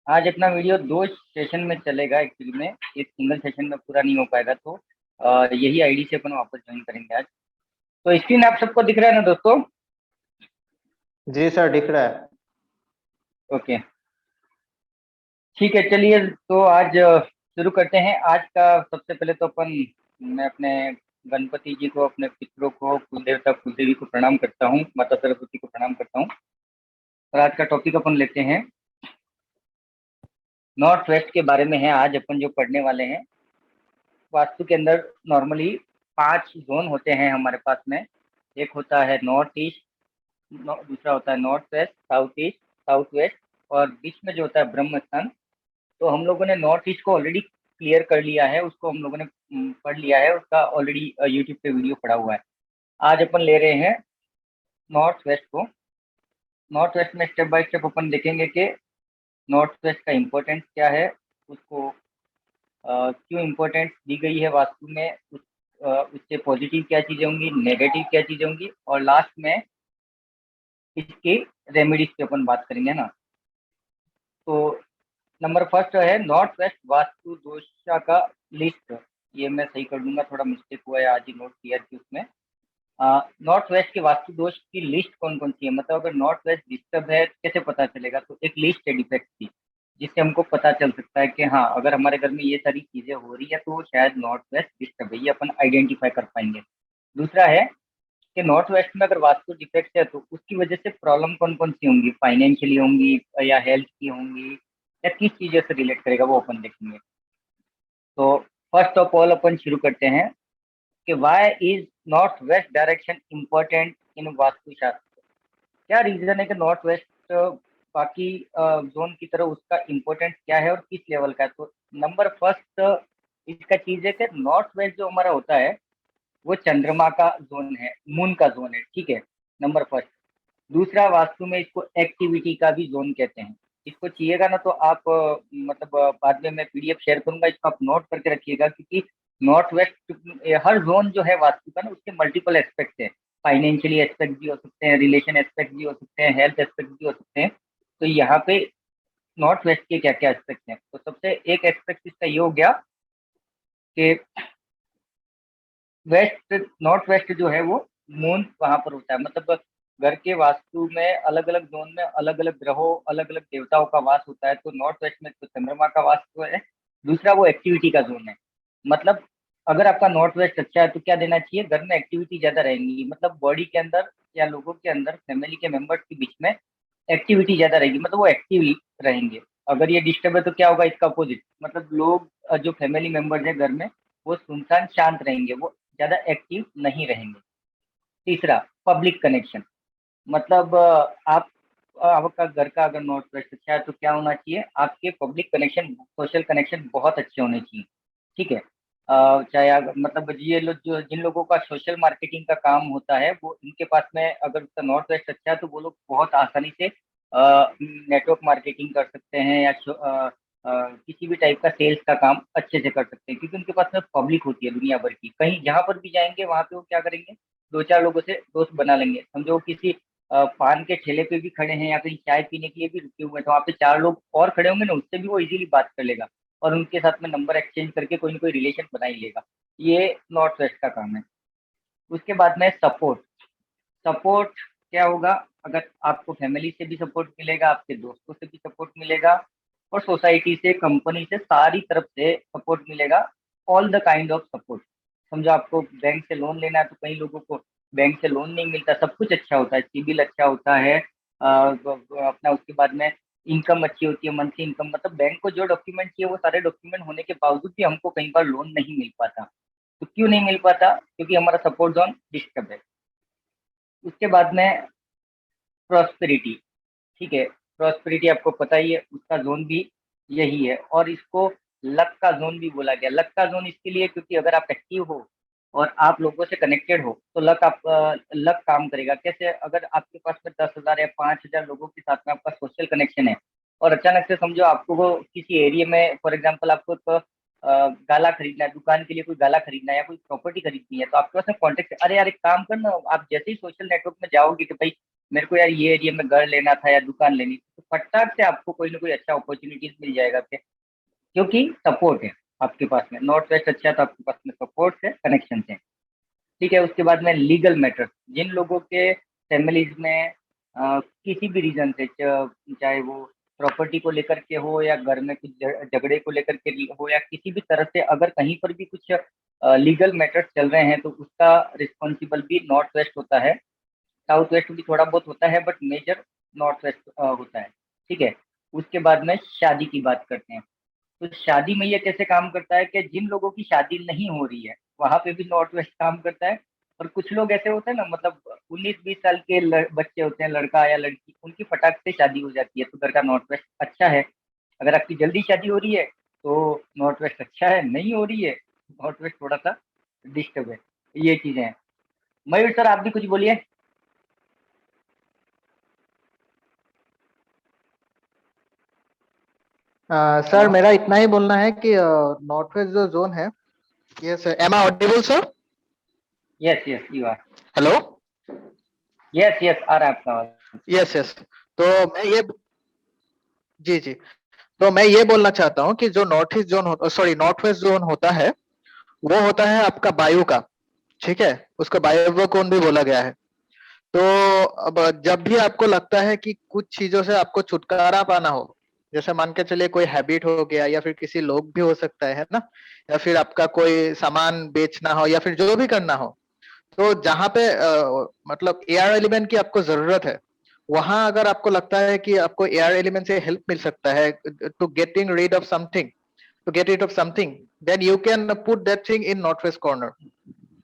आज अपना वीडियो दो सेशन में चलेगा एक्चुअली में। एक सिंगल सेशन में पूरा नहीं हो पाएगा, तो यही आईडी से अपन वापस ज्वाइन करेंगे आज। तो स्क्रीन आप सबको दिख रहा है ना दोस्तों? जी सर, दिख रहा है। ओके, ठीक है, चलिए तो आज शुरू करते हैं। आज का सबसे पहले तो मैं अपने गणपति जी को, अपने पितरों को, कुल देवता कुल देवी को प्रणाम करता हूँ, माता सरस्वती को प्रणाम करता हूँ। और आज का टॉपिक अपन लेते हैं नॉर्थ वेस्ट के बारे में है। आज अपन जो पढ़ने वाले हैं, वास्तु के अंदर नॉर्मली 5 जोन होते हैं हमारे पास में। एक होता है नॉर्थ ईस्ट, दूसरा होता है north west, south east, south west, और बीच में जो होता है ब्रह्म स्थान। तो हम लोगों ने नॉर्थ ईस्ट को ऑलरेडी क्लियर कर लिया है, उसको हम लोगों ने पढ़ लिया है, उसका ऑलरेडी यूट्यूब पे वीडियो पड़ा हुआ है। आज अपन ले रहे हैं नॉर्थ वेस्ट को। नॉर्थ वेस्ट में स्टेप बाय स्टेप अपन देखेंगे कि नॉर्थ वेस्ट का इम्पोर्टेंस क्या है, उसको क्यों इम्पोर्टेंस दी गई है वास्तु में, उससे पॉजिटिव क्या चीज़ें होंगी, नेगेटिव क्या चीज़ें होंगी, और लास्ट में इसके रेमेडीज पे अपन बात करेंगे ना। तो नंबर फर्स्ट है नॉर्थ वेस्ट वास्तु दोषा का लिस्ट। ये मैं सही कर दूंगा, थोड़ा मिस्टेक हुआ है, आज ही नोट किया थी उसमें। नॉर्थ वेस्ट के वास्तु दोष की लिस्ट कौन कौन सी है, मतलब अगर नॉर्थ वेस्ट डिस्टर्ब है कैसे पता चलेगा? तो एक लिस्ट है डिफेक्ट की, जिससे हमको पता चल सकता है कि हाँ, अगर हमारे घर में ये सारी चीजें हो रही है तो शायद नॉर्थ वेस्ट डिस्टर्ब है, ये अपन आइडेंटिफाई कर पाएंगे। दूसरा है कि नॉर्थ वेस्ट में अगर वास्तु डिफेक्ट है तो उसकी वजह से प्रॉब्लम कौन कौन सी होंगी, फाइनेंशियली होंगी या हेल्थ की होंगी, या किस चीज़ों से रिलेट करेगा, वो अपन देखेंगे। तो फर्स्ट ऑफ ऑल अपन शुरू करते हैं कि why is north west direction important in वास्तुशास्त्र। क्या रीजन है कि नॉर्थ वेस्ट बाकी जोन की तरह उसका इम्पोर्टेंस क्या है और किस लेवल का है? तो नंबर फर्स्ट इसका चीज है कि नॉर्थ वेस्ट जो हमारा होता है वो चंद्रमा का जोन है, मून का जोन है, ठीक है, नंबर फर्स्ट। दूसरा, वास्तु में इसको एक्टिविटी का भी जोन कहते हैं। इसको चाहिएगा ना तो आप मतलब बाद में मैं पीडीएफ शेयर करूंगा, इसको आप नोट करके रखिएगा, क्योंकि नॉर्थ वेस्ट हर जोन जो है वास्तु का ना, उसके मल्टीपल एस्पेक्ट है। फाइनेंशियली एस्पेक्ट भी हो सकते हैं, रिलेशन एस्पेक्ट भी हो सकते हैं, हेल्थ एस्पेक्ट भी हो सकते हैं। तो यहाँ पे नॉर्थ वेस्ट के क्या क्या एस्पेक्ट हैं, तो सबसे एक एस्पेक्ट इसका ये हो गया कि वेस्ट, नॉर्थ वेस्ट जो है वो मून वहां पर होता है। मतलब घर के वास्तु में अलग अलग जोन में अलग अलग ग्रहों, अलग अलग देवताओं का वास होता है। तो नॉर्थ वेस्ट में तो चंद्रमा का वास तो है। दूसरा, वो एक्टिविटी का जोन है। मतलब अगर आपका नॉर्थ वेस्ट अच्छा है तो क्या देना चाहिए, घर में एक्टिविटी ज्यादा रहेंगी, मतलब बॉडी के अंदर या लोगों के अंदर, फैमिली के मेंबर्स के बीच में एक्टिविटी ज्यादा रहेगी, मतलब वो एक्टिव रहेंगे। अगर ये डिस्टर्ब है तो क्या होगा, इसका अपोजिट, मतलब लोग जो फैमिली मेंबर्स है घर में, वो सुनसान शांत रहेंगे, वो ज्यादा एक्टिव नहीं रहेंगे। तीसरा, पब्लिक कनेक्शन। मतलब आपका घर का अगर नॉर्थ वेस्ट अच्छा है तो क्या होना चाहिए, आपके पब्लिक कनेक्शन, सोशल कनेक्शन बहुत अच्छे होने चाहिए, ठीक है। चाहे मतलब ये लोग जो, जिन लोगों का सोशल मार्केटिंग का काम होता है, वो इनके पास में अगर उसका नॉर्थ वेस्ट अच्छा है तो वो लोग बहुत आसानी से नेटवर्क मार्केटिंग कर सकते हैं, या किसी भी टाइप का सेल्स का काम अच्छे से कर सकते हैं, क्योंकि उनके पास में पब्लिक होती है दुनिया भर की। कहीं जहां पर भी जाएंगे वहां पे वो क्या करेंगे, दो चार लोगों से दोस्त बना लेंगे। समझो किसी पान के ठेले पे भी खड़े हैं या कहीं चाय पीने के लिए भी रुके हुए हैं, तो वहाँ पे 4 लोग और खड़े होंगे ना, उससे भी वो इजीली बात कर लेगा और उनके साथ में नंबर एक्सचेंज करके कोई ना कोई रिलेशन बना ही लेगा। ये नॉर्थ वेस्ट का काम है। उसके बाद में सपोर्ट। सपोर्ट क्या होगा, अगर आपको फैमिली से भी सपोर्ट मिलेगा, आपके दोस्तों से भी सपोर्ट मिलेगा, और सोसाइटी से, कंपनी से, सारी तरफ से सपोर्ट मिलेगा। All the kind of support. समझो आपको बैंक से लोन लेना है तो कई लोगों को बैंक से लोन नहीं मिलता, सब कुछ अच्छा होता है, सिबिल अच्छा होता है, अपना उसके बाद में इनकम अच्छी होती है, मंथली इनकम, मतलब बैंक को जो डॉक्यूमेंट चाहिए वो सारे डॉक्यूमेंट होने के बावजूद भी हमको कई बार लोन नहीं मिल पाता। तो क्यों नहीं मिल पाता, क्योंकि हमारा सपोर्ट जोन डिस्टर्ब है। उसके बाद में प्रॉस्पेरिटी, ठीक है। प्रॉस्पेरिटी आपको पता ही है, उसका जोन भी यही है, और इसको लक का जोन भी बोला गया। लक का जोन इसके लिए क्योंकि अगर आप एक्टिव हो और आप लोगों से कनेक्टेड हो तो लक काम करेगा। कैसे, अगर आपके पास में 10,000 या 5,000 लोगों के साथ में आपका सोशल कनेक्शन है, और अचानक से समझो आपको वो किसी एरिया में, फॉर एग्जाम्पल आपको एक गाला खरीदना है, दुकान के लिए कोई गाला खरीदना है या कोई प्रॉपर्टी खरीदनी है, तो आपके पास में कॉन्टेक्ट, अरे यार एक काम करना, आप जैसे ही सोशल नेटवर्क में जाओगे कि भाई मेरे को यार ये एरिया में घर लेना था या दुकान लेनी थी, तो फटाक से आपको कोई ना कोई अच्छा अपॉर्चुनिटीज मिल जाएगा क्योंकि सपोर्ट है आपके पास में। नॉर्थ वेस्ट अच्छा है तो आपके पास में सपोर्ट है, कनेक्शन है। ठीक है, उसके बाद में लीगल मैटर, जिन लोगों के फैमिलीज में किसी भी रीजन से, चाहे वो प्रॉपर्टी को लेकर के हो या घर में कुछ झगड़े को लेकर के हो या किसी भी तरह से अगर कहीं पर भी कुछ लीगल मैटर्स चल रहे हैं, तो उसका रिस्पॉन्सिबल भी नॉर्थ वेस्ट होता है। साउथ वेस्ट भी थोड़ा बहुत होता है, बट मेजर नॉर्थ वेस्ट होता है। ठीक है, उसके बाद में शादी की बात करते हैं। तो शादी में ये कैसे काम करता है कि जिन लोगों की शादी नहीं हो रही है वहां पे भी नॉर्थ वेस्ट काम करता है। और कुछ लोग ऐसे होते हैं ना, मतलब 19-20 साल के बच्चे होते हैं, लड़का या लड़की, उनकी फटाक से शादी हो जाती है, तो घर का नॉर्थ वेस्ट अच्छा है। अगर आपकी जल्दी शादी हो रही है तो नॉर्थ वेस्ट अच्छा है, नहीं हो रही है नॉर्थ वेस्ट थोड़ा सा डिस्टर्ब है। ये चीजें हैं। मयूर सर, आप भी कुछ बोलिए। Sir hello. मेरा इतना ही बोलना है कि नॉर्थ वेस्ट जो जोन है, yes am I audible sir? Yes yes you are. Hello. Yes yes आ रहा है आपका आवाज। Yes yes. तो मैं ये जी जी, तो मैं ये बोलना चाहता हूँ कि जो नॉर्थ ईस्ट जोन होता, सॉरी नॉर्थ वेस्ट जोन होता है, वो होता है आपका वायु का। ठीक है, उसको वायव्य कोण भी बोला गया है। तो अब जब भी आपको लगता है कि कुछ चीजों से आपको छुटकारा पाना हो, जैसे मान के चलिए कोई हैबिट हो गया या फिर किसी लोग भी हो सकता है ना, या फिर आपका कोई सामान बेचना हो या फिर जो भी करना हो, तो जहां पे मतलब एआर एलिमेंट की आपको जरूरत है, वहां अगर आपको लगता है कि आपको एआर एलिमेंट से हेल्प मिल सकता है to getting rid of something, to get rid of something, then you can put that thing in north west corner.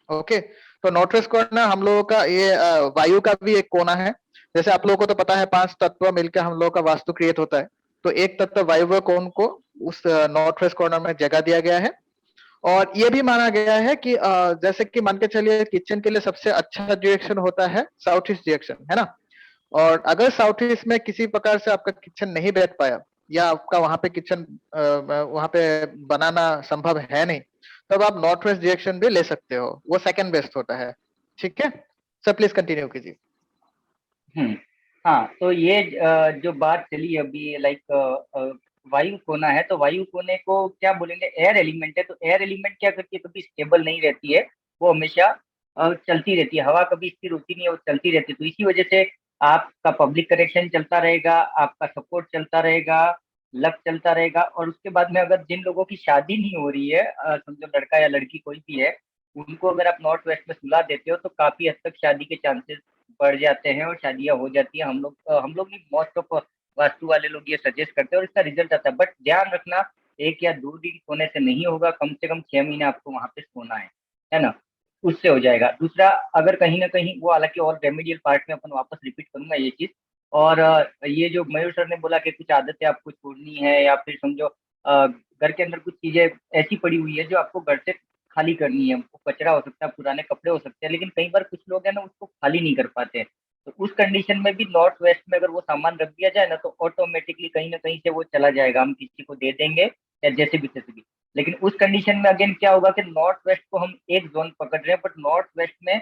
Okay, तो नॉर्थ वेस्ट कॉर्नर हम लोगों का ये वायु का भी एक कोना है। जैसे आप लोगों को तो पता है 5 तत्व मिलकर हम लोगों का वास्तु क्रिएट होता है, तो एक तत्व वायव्य कोण को उस नॉर्थ वेस्ट कॉर्नर में जगह दिया गया है। और ये भी माना गया है कि जैसे कि मान के चलिए किचन के लिए सबसे अच्छा डायरेक्शन होता है साउथ ईस्ट डायरेक्शन, है ना। और अगर साउथ ईस्ट में किसी प्रकार से आपका किचन नहीं बैठ पाया या आपका वहां पे किचन वहां पे बनाना संभव है नहीं, तब आप नॉर्थ वेस्ट डायरेक्शन भी ले सकते हो, वो सेकंड बेस्ट होता है। ठीक है सर, प्लीज कंटिन्यू कीजिए। हम्म। हाँ, तो ये जो बात चली अभी, लाइक वायु कोना है, तो वायु कोने को क्या बोलेंगे, एयर एलिमेंट है। तो एयर एलिमेंट क्या करती है, कभी स्टेबल नहीं रहती है, वो हमेशा चलती रहती है। हवा कभी स्थिर होती नहीं है, वो चलती रहती है। तो इसी वजह से आपका पब्लिक कनेक्शन चलता रहेगा, आपका सपोर्ट चलता रहेगा, लक चलता रहेगा। और उसके बाद में अगर जिन लोगों की शादी नहीं हो रही है, समझो लड़का या लड़की कोई भी है, उनको अगर आप नॉर्थ वेस्ट में सुला देते हो तो काफी हद तक शादी के चांसेस बढ़ जाते हैं और शादियां हो जाती है। हम लोग नहीं, मोस्ट ऑफ वास्तु वाले लोग ये सजेस्ट करते हैं और इसका रिजल्ट आता है। बट ध्यान रखना, 1 या 2 दिन सोने से नहीं होगा, कम से कम 6 महीने आपको वहां पे सोना है ना। उससे हो जाएगा। दूसरा, अगर कहीं ना कहीं वो, हालांकि और रेमेडियल पार्ट में अपन वापस रिपीट करूंगा ये चीज। और ये जो मयूर सर ने बोला कि कुछ आदतें आपको छोड़नी है, या फिर समझो घर के अंदर कुछ चीजें ऐसी पड़ी हुई है जो आपको घर से खाली करनी है। वो कचरा हो सकता है, पुराने कपड़े हो सकते हैं, लेकिन कई बार कुछ लोग हैं ना उसको खाली नहीं कर पाते हैं। तो उस कंडीशन में भी नॉर्थ वेस्ट में अगर वो सामान रख दिया जाए ना, तो ऑटोमेटिकली कहीं ना कहीं से वो चला जाएगा, हम किसी को दे देंगे या जैसे भी तैसे भी। लेकिन उस कंडीशन में अगेन क्या होगा कि नॉर्थ वेस्ट को हम एक जोन पकड़ रहे हैं, बट नॉर्थ वेस्ट में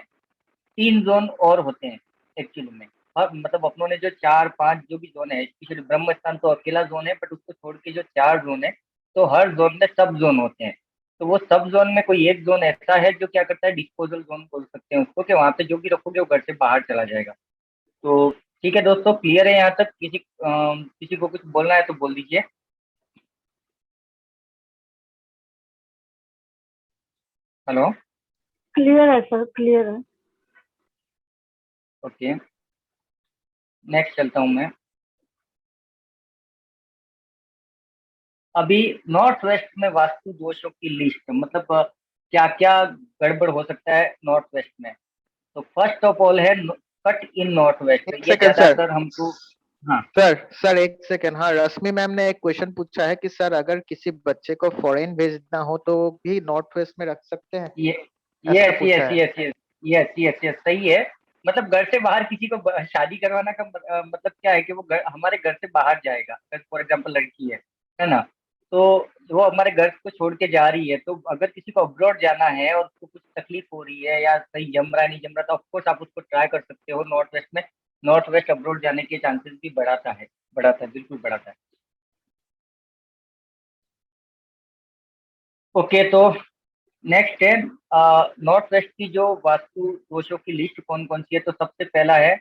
3 जोन और होते हैं एक्चुअली में। हाँ, मतलब अपनों ने जो 4-5 जो भी जोन है, स्पेशली ब्रह्म स्थान तो अकेला जोन है, बट उसको छोड़ के जो 4 जोन है, तो हर जोन में सब जोन होते हैं। तो वो सब जोन में कोई एक जोन ऐसा है जो क्या करता है, डिस्पोजल जोन बोल सकते हैं उसको, कि वहां पे जो भी रखोगे वो घर से बाहर चला जाएगा। तो ठीक है दोस्तों, क्लियर है यहाँ तक? किसी को कुछ बोलना है तो बोल दीजिए। हेलो। क्लियर है सर, क्लियर है। ओके, नेक्स्ट चलता हूँ मैं। अभी नॉर्थ वेस्ट में वास्तु दोषों की लिस्ट, मतलब क्या क्या गड़बड़ हो सकता है नॉर्थ वेस्ट में। तो फर्स्ट ऑफ ऑल है कट इन नॉर्थ वेस्ट, एक ये सेकंड सर, ज्यादातर हमको। हाँ। सर एक सेकंड। हाँ, रश्मि मैम ने एक क्वेश्चन पूछा है कि सर अगर किसी बच्चे को फॉरेन भेजना हो तो भी नॉर्थ वेस्ट में रख सकते हैं, ये ऐसा यस पूछा यस है। Yes yes yes yes yes सही है। मतलब घर से बाहर किसी को शादी करवाना का मतलब क्या है कि वो हमारे घर से बाहर जाएगा। फॉर एग्जाम्पल लड़की है ना, तो वो हमारे घर को छोड़ के जा रही है। तो अगर किसी को अब्रॉड जाना है और उसको कुछ तकलीफ हो रही है या सही जम रहा है नहीं जम रहा, तो ऑफकोर्स आप उसको ट्राई कर सकते हो नॉर्थ वेस्ट में। नॉर्थ वेस्ट अब्रोड जाने के चांसेस भी बढ़ाता है, बिल्कुल बढ़ाता है। ओके, तो नेक्स्ट है नॉर्थ वेस्ट की जो वास्तु दोषों की लिस्ट कौन कौन सी है। तो सबसे पहला है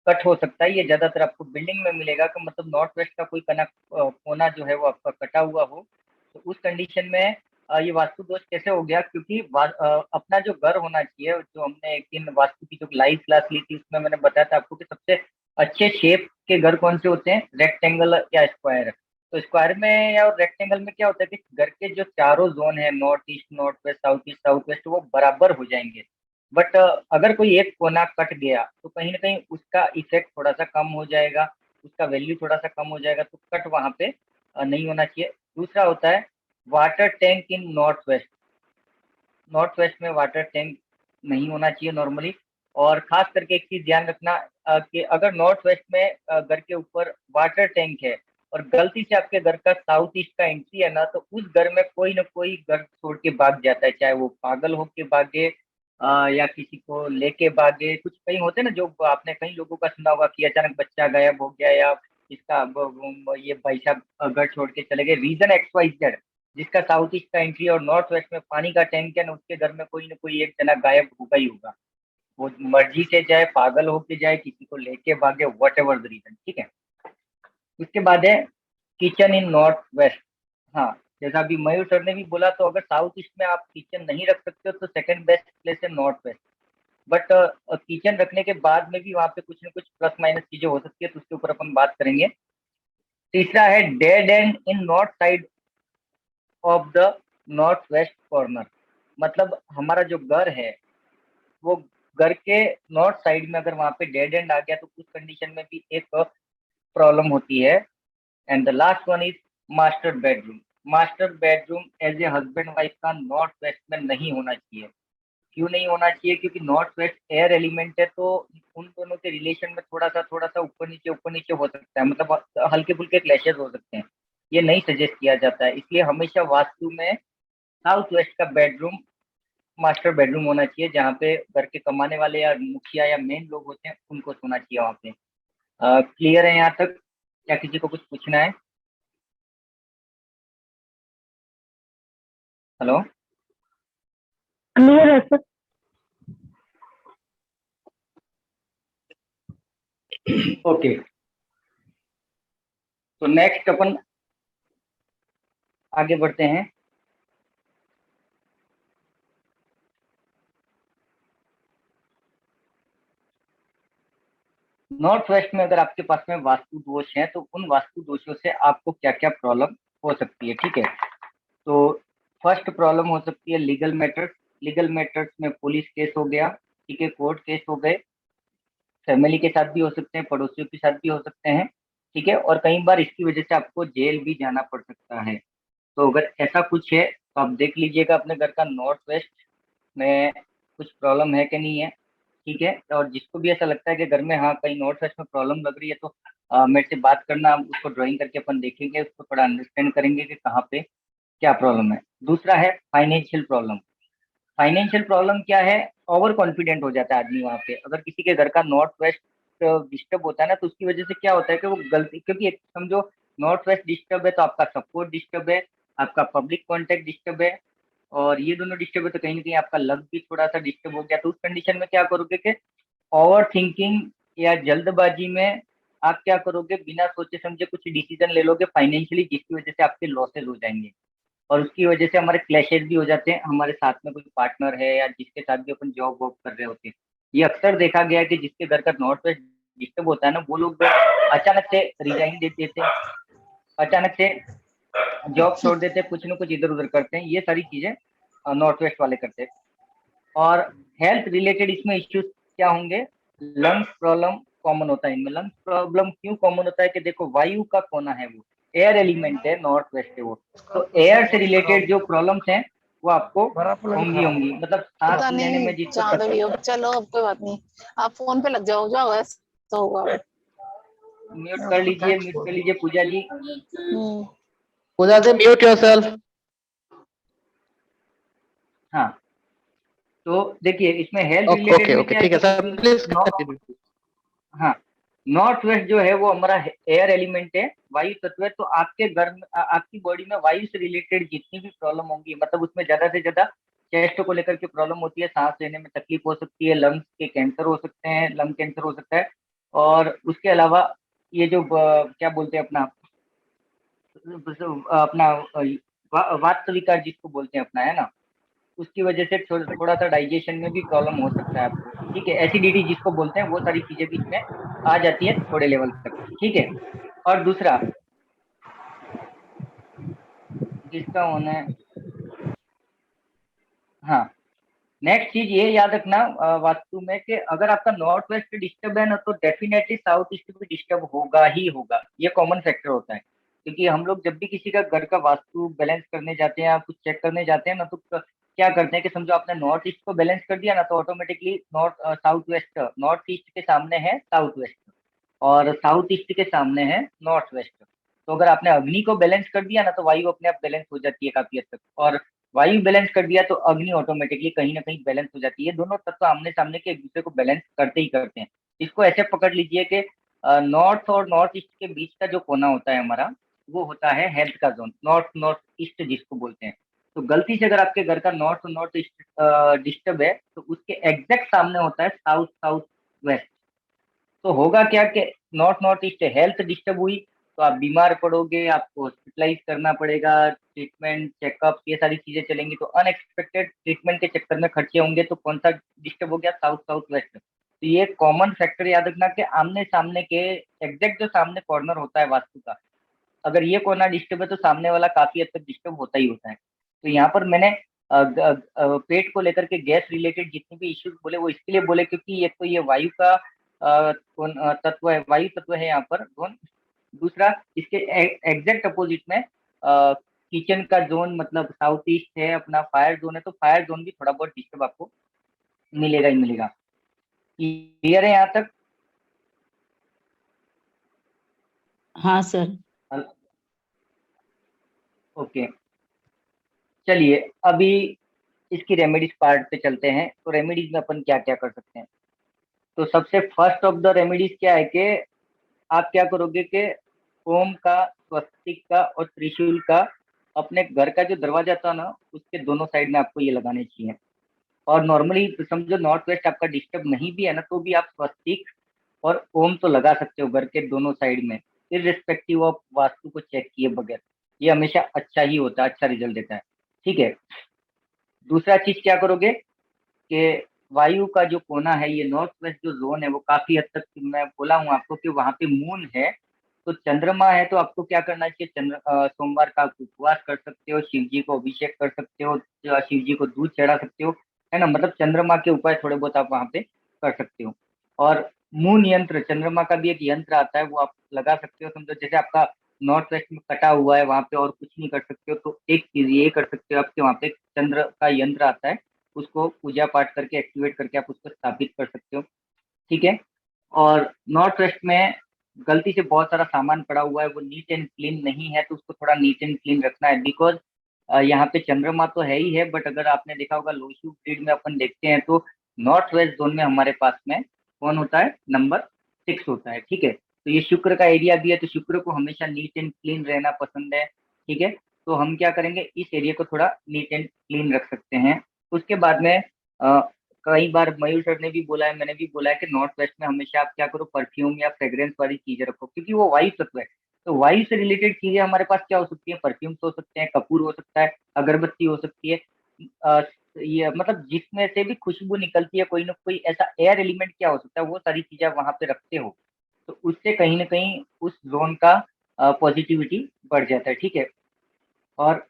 कट हो सकता है। ये ज्यादातर आपको बिल्डिंग में मिलेगा कि मतलब नॉर्थ वेस्ट का कोई कोना जो है वो आपका कटा हुआ हो, तो उस कंडीशन में ये वास्तु दोष कैसे हो गया, क्योंकि अपना जो घर होना चाहिए, जो हमने एक दिन वास्तु की जो लाइव क्लास ली थी उसमें मैंने बताया था आपको कि सबसे अच्छे शेप के घर कौन से होते हैं, रेक्टेंगल या स्क्वायर। तो स्क्वायर में या रेक्टेंगल में क्या होता है कि घर के जो चारों जोन है, north east north west south east south west, वो बराबर हो जाएंगे। बट अगर कोई एक कोना कट गया तो कहीं ना कहीं उसका इफेक्ट थोड़ा सा कम हो जाएगा, उसका वैल्यू थोड़ा सा कम हो जाएगा, तो कट वहां पे नहीं होना चाहिए। दूसरा होता है water tank in north waste. North west में वाटर टैंक नहीं होना चाहिए नॉर्मली। और खास करके एक चीज ध्यान रखना कि अगर नॉर्थ वेस्ट में घर के ऊपर वाटर टैंक है और गलती से आपके घर का साउथ ईस्ट का एंट्री है ना, तो उस घर में कोई ना कोई घर छोड़ के भाग जाता है, चाहे वो पागल होके भागे या किसी को लेके भागे। कुछ कहीं होते हैं ना, जो आपने कई लोगों का सुना होगा कि अचानक बच्चा गायब हो गया, या इसका ये भाई साहब घर छोड़ के चले गए, रीजन एक्स वाई जेड। जिसका साउथ ईस्ट का एंट्री और नॉर्थ वेस्ट में पानी का टैंक है ना, उसके घर में कोई ना कोई एक जना गायब होगा ही होगा। वो मर्जी से जाए, पागल होके जाए, किसी को लेके भागे, वट एवर द रीजन, ठीक है। उसके बाद है किचन इन नॉर्थ वेस्ट। हाँ, जैसा अभी मयूर सर ने भी बोला, तो अगर साउथ ईस्ट में आप किचन नहीं रख सकते हो तो सेकंड बेस्ट प्लेस है नॉर्थ वेस्ट। बट किचन रखने के बाद में भी वहां पे कुछ ना कुछ प्लस माइनस चीजें हो सकती है, तो उसके ऊपर अपन बात करेंगे। तीसरा है dead and in north side of the north west corner. मतलब हमारा जो घर है वो घर के नॉर्थ साइड में अगर वहां पे डेड एंड आ गया तो उस कंडीशन में भी एक प्रॉब्लम होती है। And the last one is master bedroom. Master bedroom as a husband wife का नॉर्थ वेस्ट में नहीं होना चाहिए। क्यों नहीं होना चाहिए? क्योंकि नॉर्थ वेस्ट एयर एलिमेंट है, तो उन दोनों के रिलेशन में थोड़ा सा ऊपर नीचे हो सकता है, मतलब हल्के फुल्के क्लैशेस हो सकते हैं। ये नहीं सजेस्ट किया जाता है, इसलिए हमेशा वास्तु में साउथ वेस्ट का बेडरूम मास्टर बेडरूम होना चाहिए, जहाँ पे घर के कमाने वाले या मुखिया या मेन लोग होते हैं उनको सोना चाहिए वहाँ पे। क्लियर है यहाँ तक? क्या किसी को कुछ पूछना है? हेलो? क्लियर है सर। ओके, तो नेक्स्ट अपन आगे बढ़ते हैं। नॉर्थ वेस्ट में अगर आपके पास में वास्तु दोष है, तो उन वास्तु दोषों से आपको क्या क्या प्रॉब्लम हो सकती है, ठीक है। तो फर्स्ट प्रॉब्लम हो सकती है लीगल मैटर्स। लीगल मैटर्स में पुलिस केस हो गया, ठीक है, कोर्ट केस हो गए, फैमिली के साथ भी हो सकते हैं, पड़ोसियों के साथ भी हो सकते हैं, ठीक है। और कई बार इसकी वजह से आपको जेल भी जाना पड़ सकता है। तो अगर ऐसा कुछ है तो आप देख लीजिएगा अपने घर का नॉर्थ वेस्ट में कुछ प्रॉब्लम है कि नहीं है, ठीक है। और जिसको भी ऐसा लगता है कि घर में हाँ कहीं नॉर्थ वेस्ट में प्रॉब्लम लग रही है, तो मेरे से बात करना, हम उसको ड्राइंग करके अपन देखेंगे, उसको थोड़ा अंडरस्टैंड करेंगे कि कहाँ पे क्या प्रॉब्लम है। दूसरा है फाइनेंशियल प्रॉब्लम। फाइनेंशियल प्रॉब्लम क्या है? ओवर कॉन्फिडेंट हो जाता है आदमी वहां पे। अगर किसी के घर का नॉर्थ वेस्ट डिस्टर्ब होता है ना, तो उसकी वजह से क्या होता है कि वो गलती, क्योंकि एक समझो नॉर्थ वेस्ट डिस्टर्ब है तो आपका सपोर्ट डिस्टर्ब है, आपका पब्लिक कॉन्टेक्ट डिस्टर्ब है, और ये दोनों डिस्टर्ब है, तो कहीं ना कहीं आपका लक भी थोड़ा सा डिस्टर्ब हो गया। तो उस कंडीशन में क्या करोगे कि ओवर थिंकिंग या जल्दबाजी में आप क्या करोगे, बिना सोचे समझे कुछ डिसीजन ले लोगे फाइनेंशियली, जिसकी वजह से आपके लॉसेज हो जाएंगे। और उसकी वजह से हमारे क्लैशेस भी हो जाते हैं, हमारे साथ में कोई पार्टनर है या जिसके साथ भी अपन जॉब वॉब कर रहे होते हैं। ये अक्सर देखा गया है कि जिसके घर का नॉर्थ वेस्ट डिस्टर्ब होता है ना, वो लोग अचानक से रिजाइन दे देते हैं, अचानक से जॉब छोड़ देते हैं, कुछ ना कुछ इधर उधर करते हैं। ये सारी चीजें नॉर्थ वेस्ट वाले करते हैं। और हेल्थ रिलेटेड इसमें इश्यूज क्या होंगे? लंग्स प्रॉब्लम कॉमन होता है इनमें। लंग्स प्रॉब्लम क्यों कॉमन होता है? कि देखो वायु का कोना है, वो एयर एलिमेंट है, नॉर्थ वेस्ट है वो, तो एयर से रिलेटेड जो प्रॉब्लम्स हैं वो आपको होंगी होंगी, मतलब सांस पता लेने में नहीं जिसको जहाँ तक भी हो, चलो अब कोई बात नहीं। आप फोन पे लग जाओ, जो होगा तो होगा। म्यूट कर लीजिए पूजा जी। पूजा जी म्यूट योरसेल्फ। हाँ, तो देखिए इसमें हेल्थ रिलेटेड ओके में ओके क्या है ठीक है कि सर, क्योंकि प्लीज कंटिन्यू। हाँ, नॉर्थ वेस्ट जो है वो हमारा एयर एलिमेंट है, वायु तत्व है। तो आपके घर में आपकी बॉडी में वायु से रिलेटेड जितनी भी प्रॉब्लम होंगी, मतलब उसमें ज्यादा से ज्यादा चेस्ट को लेकर के प्रॉब्लम होती है, सांस लेने में तकलीफ हो सकती है, लंग्स के कैंसर हो सकते हैं, लंग कैंसर हो सकता है। और उसके अलावा ये जो क्या बोलते हैं अपना अपना वात विकार जिसको बोलते हैं अपना, है ना, उसकी वजह से थोड़ा सा डाइजेशन में भी प्रॉब्लम हो सकता है आपको। ठीक है, एसिडिटी जिसको बोलते हैं, वो सारी चीजें भी इसमें आ जाती है थोड़े लेवल तक। ठीक है। और दूसरा जिसका होना है, हाँ, नेक्स्ट चीज ये याद रखना वास्तु में कि अगर आपका नॉर्थ वेस्ट डिस्टर्ब है ना, तो डेफिनेटली साउथ ईस्ट भी डिस्टर्ब होगा ही होगा। ये कॉमन फैक्टर होता है, क्योंकि हम लोग जब भी किसी का घर का वास्तु बैलेंस करने जाते हैं या कुछ चेक करने जाते हैं ना, तो क्या करते हैं कि समझो आपने नॉर्थ ईस्ट को बैलेंस कर दिया ना, तो automatically south west, north east के सामने है साउथ वेस्ट, और साउथ ईस्ट के सामने है नॉर्थ वेस्ट। तो अगर आपने अग्नि को बैलेंस कर दिया ना, तो वायु अपने आप बैलेंस हो जाती है काफी हद तक, और वायु बैलेंस कर दिया तो अग्नि ऑटोमेटिकली कहीं ना कहीं बैलेंस हो जाती है। दोनों तत्व आमने सामने के एक दूसरे को बैलेंस करते ही करते हैं। इसको ऐसे पकड़ लीजिए कि नॉर्थ और नॉर्थ ईस्ट के बीच का जो कोना होता है हमारा, वो होता है हेल्थ का जोन, नॉर्थ नॉर्थ ईस्ट जिसको बोलते हैं। तो गलती से अगर आपके घर का नॉर्थ और नॉर्थ ईस्ट डिस्टर्ब है, तो उसके एग्जैक्ट सामने होता है साउथ साउथ वेस्ट। तो होगा क्या कि north north east health disturb हुई, तो आप बीमार पड़ोगे, आपको हॉस्पिटलाइज करना पड़ेगा, ट्रीटमेंट चेकअप ये सारी चीजें चलेंगी, तो अनएक्सपेक्टेड ट्रीटमेंट के चक्कर में खर्चे होंगे। तो कौन सा डिस्टर्ब हो गया? South south west. तो ये कॉमन फैक्टर याद रखना कि आमने सामने के एग्जैक्ट जो सामने कॉर्नर होता है वास्तु का, अगर ये कोना डिस्टर्ब है तो सामने वाला काफी हद तक डिस्टर्ब होता ही होता है। तो यहाँ पर मैंने पेट को लेकर के गैस रिलेटेड जितने भी इश्यूज बोले, वो इसके लिए बोले क्योंकि एक तो ये वायु का तत्व है, वायु तत्व है यहाँ पर जोन। दूसरा, इसके एग्जैक्ट अपोजिट में किचन का जोन, मतलब साउथ ईस्ट है अपना, फायर जोन है, तो फायर जोन भी थोड़ा बहुत डिस्टर्ब आपको मिलेगा ही मिलेगा। क्लियर है यहाँ तक? हाँ सर। ओके, चलिए अभी इसकी रेमेडीज पार्ट पे चलते हैं। तो रेमेडीज में अपन क्या क्या कर सकते हैं? तो सबसे फर्स्ट ऑफ द रेमेडीज क्या है कि आप क्या करोगे कि ओम का, स्वस्तिक का और त्रिशूल का अपने घर का जो दरवाजा था ना, उसके दोनों साइड में आपको ये लगाने चाहिए। और नॉर्मली समझो नॉर्थ वेस्ट आपका डिस्टर्ब नहीं भी है ना, तो भी आप स्वस्तिक और ओम तो लगा सकते हो घर के दोनों साइड में, इररिस्पेक्टिव ऑफ वास्तु को चेक किए बगैर। ये हमेशा अच्छा ही होता है, अच्छा रिजल्ट देता है। ठीक है। दूसरा चीज क्या करोगे कि वायु का जो कोना है, ये नॉर्थ वेस्ट जो जोन है, वो काफी हद तक मैं बोला हूँ आपको कि वहां पे मून है, तो चंद्रमा है, तो आपको क्या करना चाहिए? सोमवार का आप उपवास कर सकते हो, शिव जी को अभिषेक कर सकते हो, शिव जी को दूध चढ़ा सकते हो, है ना। मतलब चंद्रमा के उपाय थोड़े बहुत आप वहां पे कर सकते हो। और मून यंत्र, चंद्रमा का भी एक यंत्र आता है, वो आप लगा सकते हो। समझो जैसे आपका नॉर्थ वेस्ट में कटा हुआ है, वहां पे और कुछ नहीं कर सकते हो, तो एक चीज ये कर सकते हो आपके वहां पे चंद्र का यंत्र आता है, उसको पूजा पाठ करके एक्टिवेट करके आप उसको स्थापित कर सकते हो। ठीक है। और नॉर्थ वेस्ट में गलती से बहुत सारा सामान पड़ा हुआ है, वो नीट एंड क्लीन नहीं है, तो उसको थोड़ा नीट एंड क्लीन रखना है। बिकॉज यहाँ पे चंद्रमा तो है ही है, बट अगर आपने देखा होगा लोशु ग्रिड में अपन देखते हैं, तो नॉर्थ वेस्ट जोन में हमारे पास में कौन होता है? नंबर 6 होता है। ठीक है। तो ये शुक्र का एरिया भी है, तो शुक्र को हमेशा नीट एंड क्लीन रहना पसंद है। ठीक है। तो हम क्या करेंगे, इस एरिया को थोड़ा नीट एंड क्लीन रख सकते हैं। उसके बाद में कई बार मयूर सर ने भी बोला है, मैंने भी बोला है कि नॉर्थ वेस्ट में हमेशा आप क्या करो, परफ्यूम या फ्रेग्रेंस वाली चीजें रखो, क्योंकि वो वायु तत्व है। तो वायु से रिलेटेड चीजें हमारे पास क्या हो सकती है? परफ्यूम्स हो सकते हैं, कपूर हो सकता है, अगरबत्ती हो सकती है। ये मतलब जिसमें से भी खुशबू निकलती है, कोई ना कोई ऐसा एयर एलिमेंट क्या हो सकता है, वो सारी चीजें वहां पे रखते हो, तो उससे कहीं ना कहीं उस जोन का पॉजिटिविटी बढ़ जाता है। ठीक है। और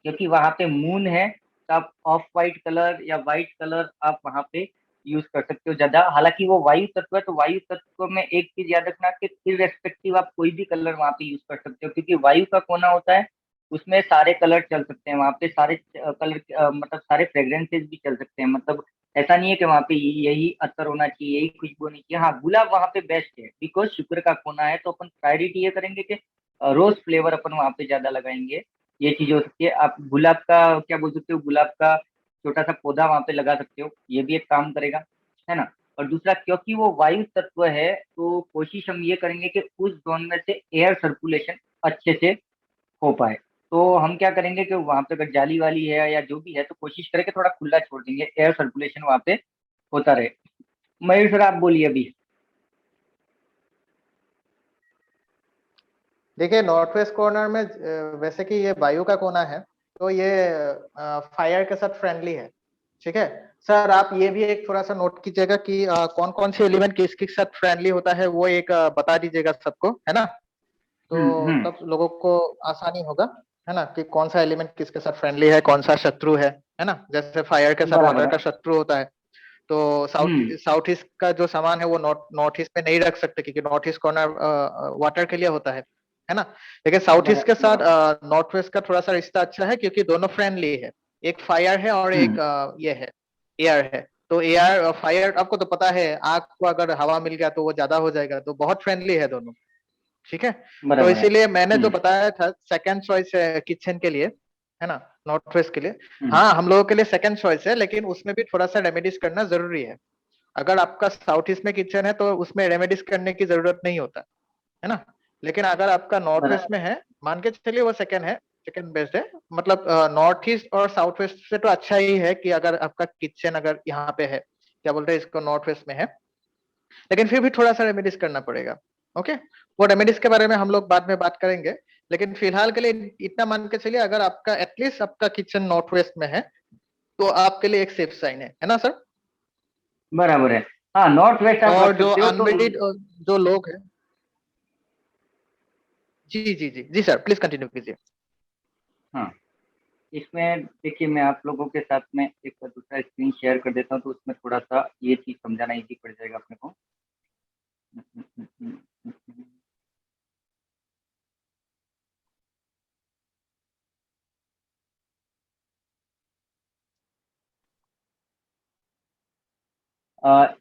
क्योंकि वहां पे मून है, तो आप ऑफ वाइट कलर या वाइट कलर आप वहां पे यूज कर सकते हो ज्यादा। हालांकि वो वायु तत्व है, तो वायु तत्व में एक चीज याद रखना कि इररेस्पेक्टिव आप कोई भी कलर वहां पे यूज कर सकते हो, क्योंकि वायु का कोना होता है, उसमें सारे कलर चल सकते हैं। वहां पे सारे कलर मतलब सारे फ्रेग्रेंसेस भी चल सकते हैं। मतलब ऐसा नहीं है कि वहां पे यही अत्तर होना चाहिए, यही खुशबू होनी चाहिए। हाँ, गुलाब वहां पे बेस्ट है, बिकॉज शुक्र का कोना है, तो अपन प्रायोरिटी ये करेंगे कि रोज फ्लेवर अपन वहां पे ज्यादा लगाएंगे। ये चीज हो सकती है। आप गुलाब का क्या बोल सकते हो, गुलाब का छोटा सा पौधा वहां पे लगा सकते हो, ये भी एक काम करेगा, है ना। और दूसरा क्योंकि वो वायु तत्व है तो कोशिश हम ये करेंगे कि उस जोन में से एयर सर्कुलेशन अच्छे से हो पाए। तो हम क्या करेंगे कि वहां पे अगर जाली वाली है या जो भी है तो कोशिश करें कि थोड़ा खुला छोड़ देंगे, एयर सर्कुलेशन वहां पे होता रहे। मयूर सर आप बोलिए अभी। देखिए नॉर्थ वेस्ट कॉर्नर में वैसे कि ये वायु का कोना है, तो ये फायर के साथ फ्रेंडली है। ठीक है सर, आप ये भी एक थोड़ा सा नोट कीजिएगा कि कौन कौन से एलिमेंट किसके साथ फ्रेंडली होता है, वो एक बता दीजिएगा सबको, है ना। तो हम्म। तब लोगों को आसानी होगा, है ना, कि कौन सा एलिमेंट किसके साथ फ्रेंडली है, कौन सा शत्रु है ना। जैसे फायर के साथ बराबर वाटर है। का शत्रु होता है, तो साउथ हम्म। साउथ ईस्ट का जो सामान है वो नॉर्थ नॉर्थ ईस्ट में नहीं रख सकते, क्योंकि नॉर्थ ईस्ट कॉर्नर वाटर के लिए होता है ना। लेकिन साउथ ईस्ट के साथ बराबर। नॉर्थ वेस्ट का थोड़ा सा रिश्ता अच्छा है, क्योंकि दोनों फ्रेंडली है। एक फायर है और एक ये है एयर है। तो एयर फायर आपको तो पता है, आग को अगर हवा मिल गया तो वो ज्यादा हो जाएगा, तो बहुत फ्रेंडली है दोनों। ठीक है, तो बराबर है। इसीलिए मैंने जो बताया था सेकंड चॉइस है किचन के लिए, है ना, नॉर्थ वेस्ट के लिए। हम्म। हाँ, हम लोगों के लिए सेकंड चॉइस है, लेकिन उसमें भी थोड़ा सा रेमेडीज करना जरूरी है। अगर आपका साउथ ईस्ट में किचन है तो उसमें रेमेडीज करने की जरूरत नहीं होता, है ना। लेकिन अगर आपका नॉर्थ वेस्ट में बराबर। है, मान के चलिए वो सेकंड है, सेकंड बेस्ट है। मतलब नॉर्थ ईस्ट और साउथ वेस्ट से तो अच्छा ही है कि अगर आपका किचन अगर यहाँ पे है, क्या बोलते हैं इसको, नॉर्थ वेस्ट में है। लेकिन फिर भी थोड़ा सा रेमेडीज करना पड़ेगा। ओके, वो रेमेडीज के बारे में हम लोग बाद में बात करेंगे। लेकिन फिलहाल के लिए इतना मान के चलिए, अगर आपका एटलीस्ट आपका किचन नॉर्थ वेस्ट में है तो आपके लिए एक सेफ साइन है ना सर। बराबर है। हाँ, नॉर्थ वेस्ट आप और रख जो सकते हो तो। अनमेरिड जो लोग हैं, जी जी जी जी सर, प्लीज कंटिन्यू कीजिए। हाँ, इसमें देखिए मैं आप लोगों के साथ में एक दूसरा स्क्रीन शेयर कर देता हूँ, तो उसमें थोड़ा सा ये चीज समझाना इजी पड़ जाएगा अपने को।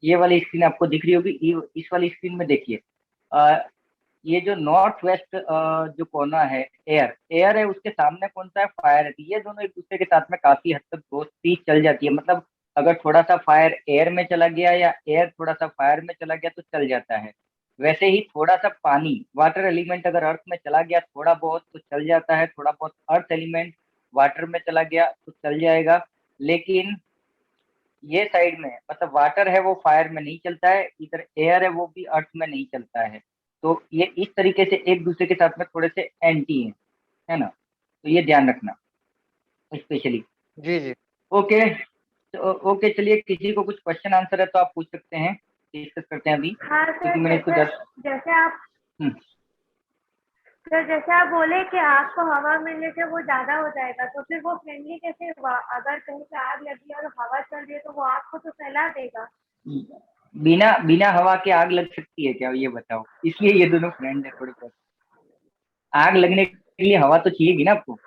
ये वाली स्क्रीन आपको दिख रही होगी। इस वाली स्क्रीन में देखिए, ये जो नॉर्थ वेस्ट जो कोना है, एयर एयर है, उसके सामने कौन सा है, फायर है। तो ये दोनों एक दूसरे के साथ में काफी हद तक दोस्ती चल जाती है। मतलब अगर थोड़ा सा फायर एयर में चला गया या एयर थोड़ा सा फायर में चला गया तो चल जाता है। वैसे ही थोड़ा सा पानी, वाटर एलिमेंट अगर अर्थ में चला गया थोड़ा बहुत तो चल जाता है, थोड़ा बहुत अर्थ एलिमेंट वाटर में चला गया तो चल जाएगा। लेकिन ये साइड में मतलब वाटर है वो फायर में नहीं चलता है, इधर एयर है वो भी अर्थ में नहीं चलता है। तो ये इस तरीके से एक दूसरे के साथ में थोड़े से एंटी है ना। तो ये ध्यान रखना स्पेशली। जी जी ओके, तो ओके चलिए, किसी को कुछ क्वेश्चन आंसर है तो आप पूछ सकते हैं, डिस्कस करते हैं अभी, हाँ क्योंकि सर, मैंने इसको जैसे जस्ट। जैसे आप हम्म। सर जैसे आप बोले कि आग को हवा मिलने से वो ज्यादा हो जाएगा, तो फिर वो फ्रेंडली कैसे हुआ? अगर कहीं पे आग लगी और हवा चल रही है तो वो आग को तो फैला देगा। बिना बिना हवा के आग लग सकती है क्या, ये बताओ। इसलिए ये दोनों फ्रेंड है थोड़े बहुत। आग लगने के लिए हवा तो चाहिए ना आपको,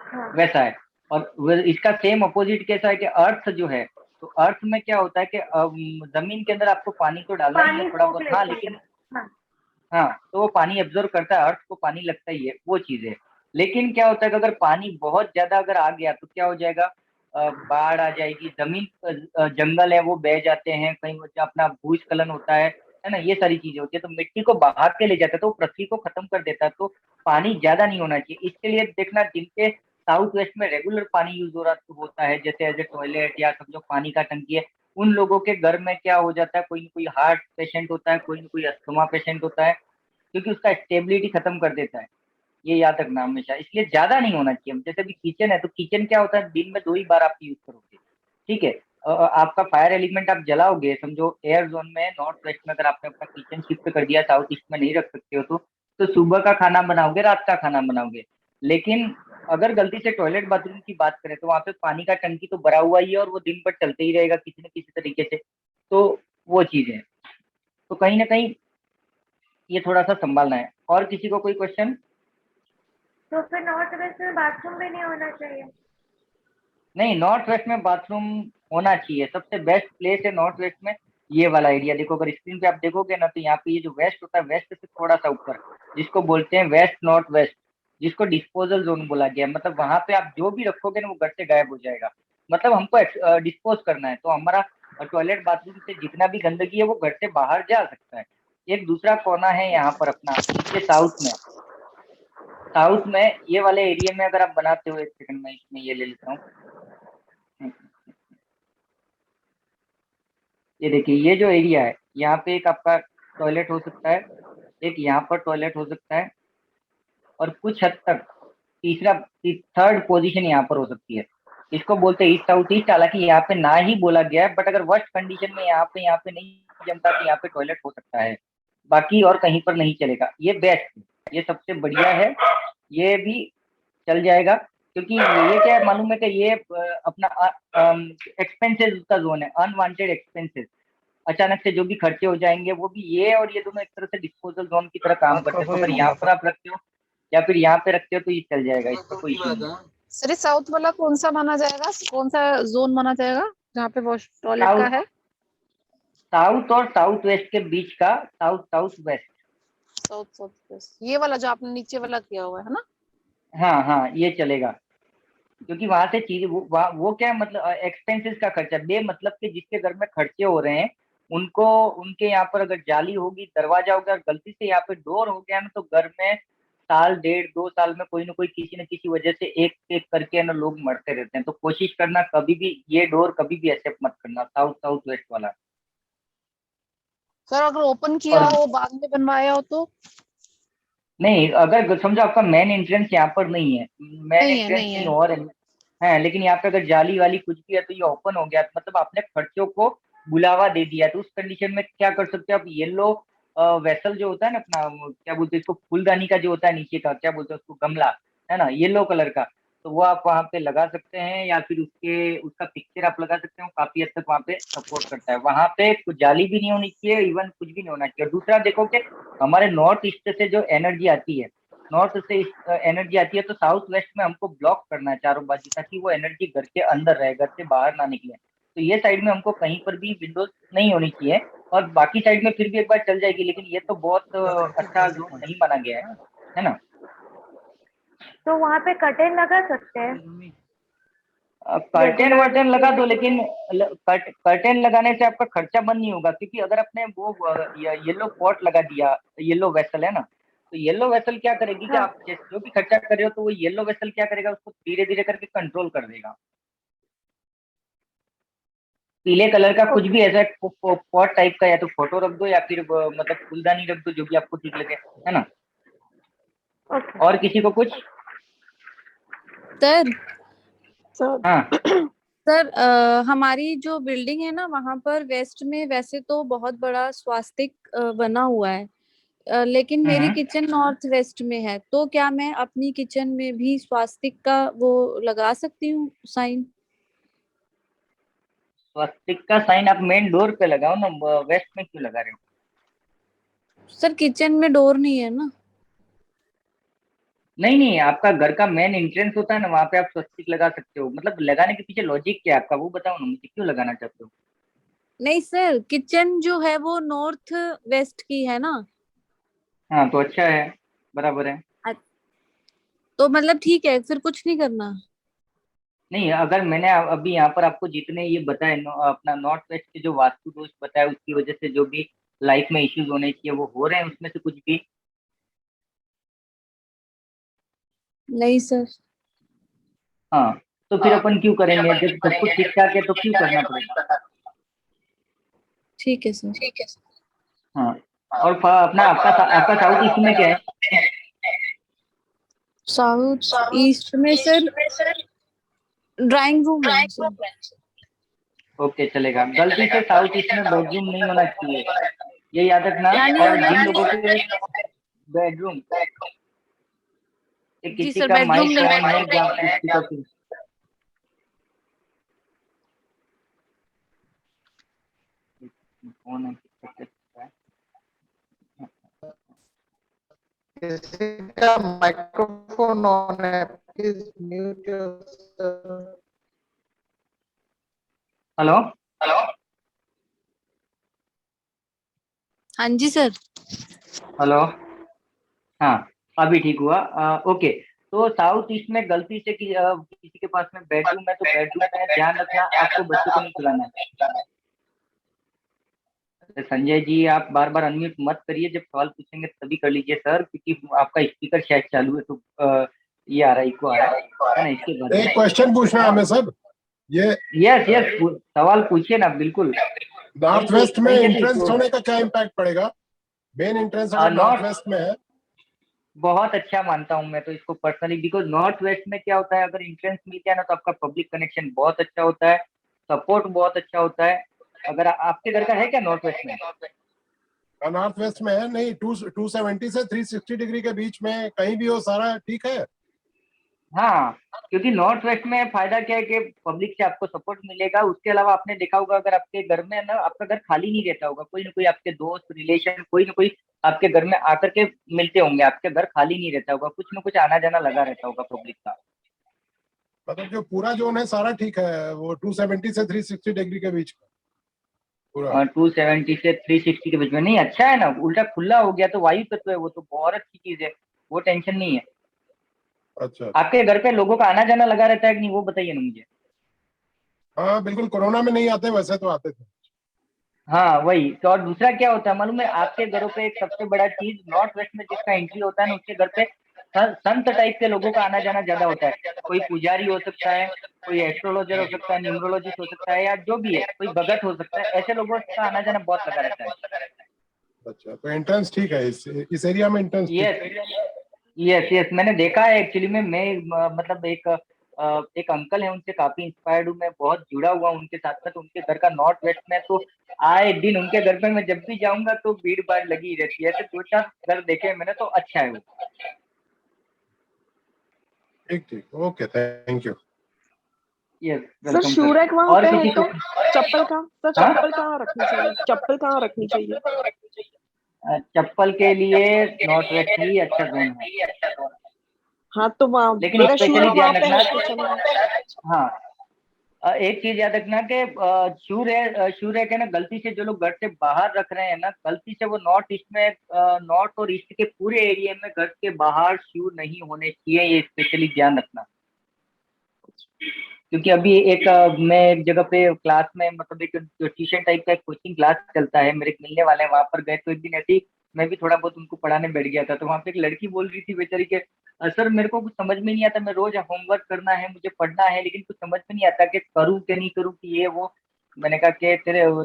हाँ। वैसा है। और इसका सेम अपोजिट कैसा है कि अर्थ जो है, तो अर्थ में क्या होता है कि जमीन के अंदर आपको पानी तो डालना ही है पानी थोड़ा सोख बहुत, हाँ लेती है। लेकिन हाँ। हाँ, तो वो पानी एब्जॉर्व करता है, अर्थ को पानी लगता ही है, वो चीज है। लेकिन क्या होता है कि अगर पानी बहुत ज्यादा अगर आ गया तो क्या हो जाएगा, बाढ़ आ जाएगी, जमीन जंगल है वो बह जाते हैं, कहीं अपना भूस्खलन होता है ना, ये सारी चीजें होती है। तो मिट्टी को बहा के ले जाता है तो वो पृथ्वी को खत्म कर देता है। तो पानी ज्यादा नहीं होना चाहिए। इसके लिए देखना, जिनके साउथ वेस्ट में रेगुलर पानी यूज हो रहा होता है, जैसे एज ए टॉयलेट या समझो पानी का टंकी है, उन लोगों के घर में क्या हो जाता है, कोई ना कोई हार्ट पेशेंट होता है, कोई ना कोई अस्थमा पेशेंट होता है, क्योंकि उसका स्टेबिलिटी खत्म कर देता है। ये याद रखना हमेशा, इसलिए ज्यादा नहीं होना चाहिए। जैसे भी किचन है तो किचन क्या होता है, दिन में 2 ही बार आप यूज करोगे, ठीक है। आपका फायर एलिमेंट आप जलाओगे, समझो एयर जोन में नॉर्थ वेस्ट में अगर आपने अपना किचन शिफ्ट कर दिया, साउथ ईस्ट में नहीं रख सकते हो तो सुबह का खाना बनाओगे, रात का खाना बनाओगे। लेकिन अगर गलती से टॉयलेट बाथरूम की बात करें तो वहां पे पानी का टंकी तो भरा हुआ ही है और वो दिन भर चलते ही रहेगा किसी न किसी तरीके से। तो वो चीज है। तो कहीं ना कहीं ये थोड़ा सा संभालना है। और किसी को कोई क्वेश्चन? तो फिर नॉर्थ वेस्ट में बाथरूम भी नहीं होना चाहिए? नहीं, नॉर्थ वेस्ट में बाथरूम होना चाहिए। सबसे बेस्ट प्लेस है नॉर्थ वेस्ट में ये वाला एरिया। देखो अगर स्क्रीन पे आप देखोगे ना, तो यहाँ पे ये जो वेस्ट होता है, वेस्ट से थोड़ा सा ऊपर, जिसको बोलते हैं वेस्ट नॉर्थ वेस्ट, जिसको डिस्पोजल जोन बोला गया है। मतलब वहां पे आप जो भी रखोगे ना वो घर से गायब हो जाएगा। मतलब हमको डिस्पोज करना है, तो हमारा और टॉयलेट बाथरूम से जितना भी गंदगी है वो घर से बाहर जा सकता है। एक दूसरा कोना है यहाँ पर अपना नीचे साउथ में ये वाले एरिया में अगर आप बनाते हो, एक सेकंड में इसमें ये ले लेता हूँ। ये देखिए, ये जो एरिया है यहाँ पे एक आपका टॉयलेट हो सकता है, एक यहाँ पर टॉयलेट हो सकता है, और कुछ हद तक थर्ड पोजीशन यहाँ पर हो सकती है। इसको बोलते हैं ईस्ट साउथ ईस्ट। हालांकि यहाँ पे ना ही बोला गया है, बट अगर वर्स्ट कंडीशन में यहाँ पे नहीं जमता तो यहाँ पे टॉयलेट हो सकता है, बाकी और कहीं पर नहीं चलेगा। ये बेस्ट है, ये सबसे बढ़िया है, ये भी चल जाएगा। क्योंकि ये क्या है मालूम है कि ये अपना एक्सपेंसेस का जोन है, अनवांटेड एक्सपेंसेस, अचानक से जो भी खर्चे हो जाएंगे वो भी ये और ये दोनों एक तरह से डिस्पोजल जोन की तरह काम करते हैं। तो अगर यहाँ पर आप रखते हो या फिर यहाँ पे रखते हो तो ये चल जाएगा, इसका कोई इशू नहीं। सर साउथ वाला कौन सा माना जाएगा, कौन सा जोन माना जाएगा जहाँ पे वॉश टॉयलेट का है? साउथ और साउथ वेस्ट के बीच का, साउथ वेस्ट। साउथ वेस्ट, ये वाला जो आपने नीचे वाला किया हुआ है ना? हाँ हाँ, ये चलेगा। क्योंकि वहां से चीज वो क्या है, मतलब एक्सपेंसेस का खर्चा बेमतलब के जिसके घर में खर्चे हो रहे हैं उनको, उनके यहाँ पर अगर जाली होगी, दरवाजा होगा, गलती से यहाँ पे डोर हो गया ना, तो घर में साल डेढ़ 2 साल में कोई ना कोई किसी न किसी वजह से एक एक करके ना लोग मरते रहते हैं। तो कोशिश करना कभी भी ये डोर कभी भी एक्सेप्ट मत करना, साउथ वेस्ट वाला। सर अगर ओपन किया हो बाद में बनवाया हो तो? नहीं, अगर समझो आपका मेन एंट्रेंस यहाँ पर नहीं है, मेन एंट्रेंस नहीं कहीं है। और है, लेकिन यहाँ पे अगर जाली वाली कुछ भी है तो ये ओपन हो गया, मतलब आपने खर्चों को बुलावा दे दिया। तो उस कंडीशन में क्या कर सकते हो आप, येलो वेसल जो होता है ना अपना, क्या बोलते हैं इसको, फूलदानी का जो होता है नीचे का, क्या बोलते हैं उसको, गमला है ना, येलो कलर का, तो वो आप वहां पे लगा सकते हैं, या फिर उसका पिक्चर आप लगा सकते हो। काफी हद तक वहां पे सपोर्ट करता है। वहां पे कुछ जाली भी नहीं होनी चाहिए, इवन कुछ भी नहीं होना चाहिए। दूसरा देखो कि हमारे नॉर्थ ईस्ट से जो एनर्जी आती है, नॉर्थ से एनर्जी आती है, तो साउथ वेस्ट में हमको ब्लॉक करना है चारों बाजू, ताकि वो एनर्जी घर के अंदर रहे, घर से बाहर ना निकले। तो ये साइड में हमको कहीं पर भी विंडोज नहीं होनी चाहिए, और बाकी साइड में फिर भी एक बार चल जाएगी, लेकिन ये तो बहुत अच्छा जोन नहीं माना गया है ना। तो वहाँ पे कर्टेन लगा सकते हैं? कर्टेन वर्टेन लगा दो, लेकिन कर्टेन लगाने से आपका खर्चा बंद नहीं होगा। क्योंकि अगर आपने वो येलो पॉट लगा दिया, येलो वेसल है ना, तो येलो वेसल क्या करेगी कि आप जो भी खर्चा कर रहे हो, तो वो येलो वेसल क्या करेगा, उसको धीरे धीरे करके कंट्रोल कर देगा। पीले कलर का कुछ भी ऐसा पॉट टाइप का, या तो फोटो रख दो, या फिर मतलब फूलदानी रख दो, जो भी आपको ठीक लगे, है ना। और किसी को कुछ? सर हाँ सर हमारी जो बिल्डिंग है ना वहां पर वेस्ट में वैसे तो बहुत बड़ा स्वास्तिक बना हुआ है, लेकिन मेरी किचन नॉर्थ वेस्ट में है, तो क्या मैं अपनी किचन में भी स्वास्तिक का वो लगा सकती हूँ साइन? स्वस्तिक का साइन आप मेन डोर पे लगाओ ना, वेस्ट में क्यों लगा रहे हो? सर किचन में डोर नहीं है ना। नहीं नहीं, आपका घर का मेन एंट्रेंस होता है ना, वहां पे आप स्वस्तिक लगा सकते हो। मतलब लगाने के पीछे लॉजिक क्या है आपका, वो बताओ ना मुझे, क्यों लगाना चाहते हो? नहीं सर, किचन जो है वो नॉर्थ वेस्ट की है ना। हाँ तो अच्छा है, बराबर है। तो मतलब ठीक है, फिर कुछ नहीं करना। नहीं, अगर मैंने अभी यहाँ पर आपको जितने ये बताए अपना नॉर्थ वेस्ट के जो वास्तु दोष बताए, उसकी वजह से जो भी लाइफ में इश्यूज होने चाहिए वो हो रहे हैं, उसमें से कुछ भी? नहीं सर। हाँ, तो फिर अपन क्यों करेंगे, जब सब कुछ ठीक ठाक है तो क्यों करना पड़ेगा? ठीक है सर। हाँ, और अपना आपका साउथ ईस्ट में क्या है? साउथ ईस्ट में सर ड्राइंग रूम है सर। ओके, चलेगा। गलती से साउथ ईस्ट में बेडरूम नहीं होना चाहिए, ये याद रखना। और जिन लोगों के बेडरूम, किसी सर, का बेडरूम माइक नहीं ऑन है, या किसी का फोन है, किसी का माइक्रोफोन ऑन है, प्लीज म्यूट योरसेल्फ। हेलो। हाँ जी सर। हेलो। हाँ, अभी ठीक हुआ। ओके, तो साउथ ईस्ट में गलती से किसी के पास में बेडरूम है, तो बेडरूम में ध्यान रखना आपको बच्चों को नहीं खिलाना है। संजय जी, आप बार बार अनम्यूट मत करिए, जब सवाल पूछेंगे तभी कर लीजिए सर, क्योंकि आपका स्पीकर शायद चालू है, तो ये आ रहा है, इको आ रहा है ना, इसके बाद एक क्वेश्चन पूछना है हमें सर, ये यस यस, सवाल पूछिए ना, बिल्कुल। नॉर्थ वेस्ट में नहीं, देखिए, एंट्रेंस होने का क्या इम्पैक्ट पड़ेगा? मेन एंट्रेंस अगर नॉर्थ वेस्ट में है, बहुत अच्छा मानता हूं मैं तो इसको पर्सनली, बिकॉज नॉर्थ वेस्ट में क्या होता है, अगर इंट्रेंस मिल गया ना तो आपका पब्लिक कनेक्शन बहुत अच्छा होता है, सपोर्ट बहुत अच्छा होता है। अगर आपके घर का है क्या नॉर्थ वेस्ट में? नॉर्थ वेस्ट में है नहीं, 270 से 360 डिग्री के बीच में कहीं भी हो, सारा ठीक है। हाँ, क्योंकि नॉर्थ वेस्ट में फायदा क्या है कि पब्लिक से आपको सपोर्ट मिलेगा। उसके अलावा आपने देखा होगा, अगर आपके घर में ना, आपका घर खाली नहीं रहता होगा, कोई ना कोई आपके दोस्त रिलेशन कोई ना कोई आपके घर में आकर के मिलते होंगे, आपके घर खाली नहीं रहता होगा, कुछ ना कुछ आना जाना लगा रहता होगा पब्लिक का। मतलब जो पूरा जोन है सारा ठीक है, वो 270 से 360 डिग्री के बीच में पूरा। और 270 से 360 के बीच में नहीं, अच्छा है ना, उल्टा खुला हो गया तो वायु तत्व है, वो तो बहुत अच्छी चीज है, वो टेंशन नहीं है। अच्छा, आपके घर पे लोगों का आना जाना लगा रहता है कि नहीं, वो बताइए ना मुझे। हाँ बिल्कुल, कोरोना में नहीं आते, वैसे तो आते थे। हाँ वही तो। और दूसरा क्या होता है मालूम है, आपके घरों पे एक सबसे बड़ा चीज, नॉर्थ वेस्ट में जिसका एंट्री होता है ना, उसके घर पे संत टाइप के लोगों का आना जाना ज्यादा होता है। कोई पुजारी हो सकता है, कोई एस्ट्रोलॉजर हो सकता है, न्यूमरोलॉजिस्ट हो सकता है, या जो भी है, कोई भगत हो सकता है, ऐसे लोगों का आना जाना बहुत लगा रहता है। अच्छा, तो एंट्रेंस ठीक है, इस एरिया में एंट्रेंस ठीक है। यस यस यस, मैंने देखा है एक्चुअली में। मैं मतलब एक अंकल है, उनसे काफी इंस्पायर्ड हूँ, मैं बहुत जुड़ा हुआ हूँ उनके साथ साथ। उनके घर का नॉर्थ वेस्ट में, तो आए दिन उनके घर पे मैं जब भी जाऊंगा तो भीड़ भाड़ लगी रहती है। ऐसे 2-4 घर देखे हैं मैंने, तो अच्छा है वो। ठीक ठीक, okay, thank you. Yes, sir welcome shoe sir. Rack वहाँ और पे है किसी को? क्या? चप्पल का सर, हाँ? चप्पल कहाँ रखनी चाहिए? चप्पल कहाँ रखनी चाहिए? चप्पल के लिए नॉर्थ वेस्ट ही अच्छा जोन है, हाँ तो वहाँ लेकिन मेरा शू स्पेशली रैक वहाँ ध्यान पे रखना। है तो चलेगा? हाँ, एक चीज याद रखना कि शू रैक है ना, गलती से जो लोग घर से बाहर रख रहे हैं ना, गलती से वो नॉर्थ ईस्ट में, नॉर्थ और ईस्ट के पूरे एरिया में घर के बाहर शू नहीं होने चाहिए, ये स्पेशली ध्यान रखना। क्योंकि अभी मैं एक जगह पे क्लास में, मतलब एक ट्यूशन टाइप का एक कोचिंग क्लास चलता है, मेरे एक मिलने वाले हैं, वहां पर गए तो एक दिन ऐसे ही मैं भी थोड़ा बहुत उनको पढ़ाने बैठ गया था। तो वहां पे एक लड़की बोल रही थी बेचारी के, सर मेरे को कुछ समझ में नहीं आता, मैं रोज होमवर्क करना है, मुझे पढ़ना है, लेकिन कुछ समझ में नहीं आता कि करूँ कि नहीं करूँ, कि ये वो। मैंने कहा कि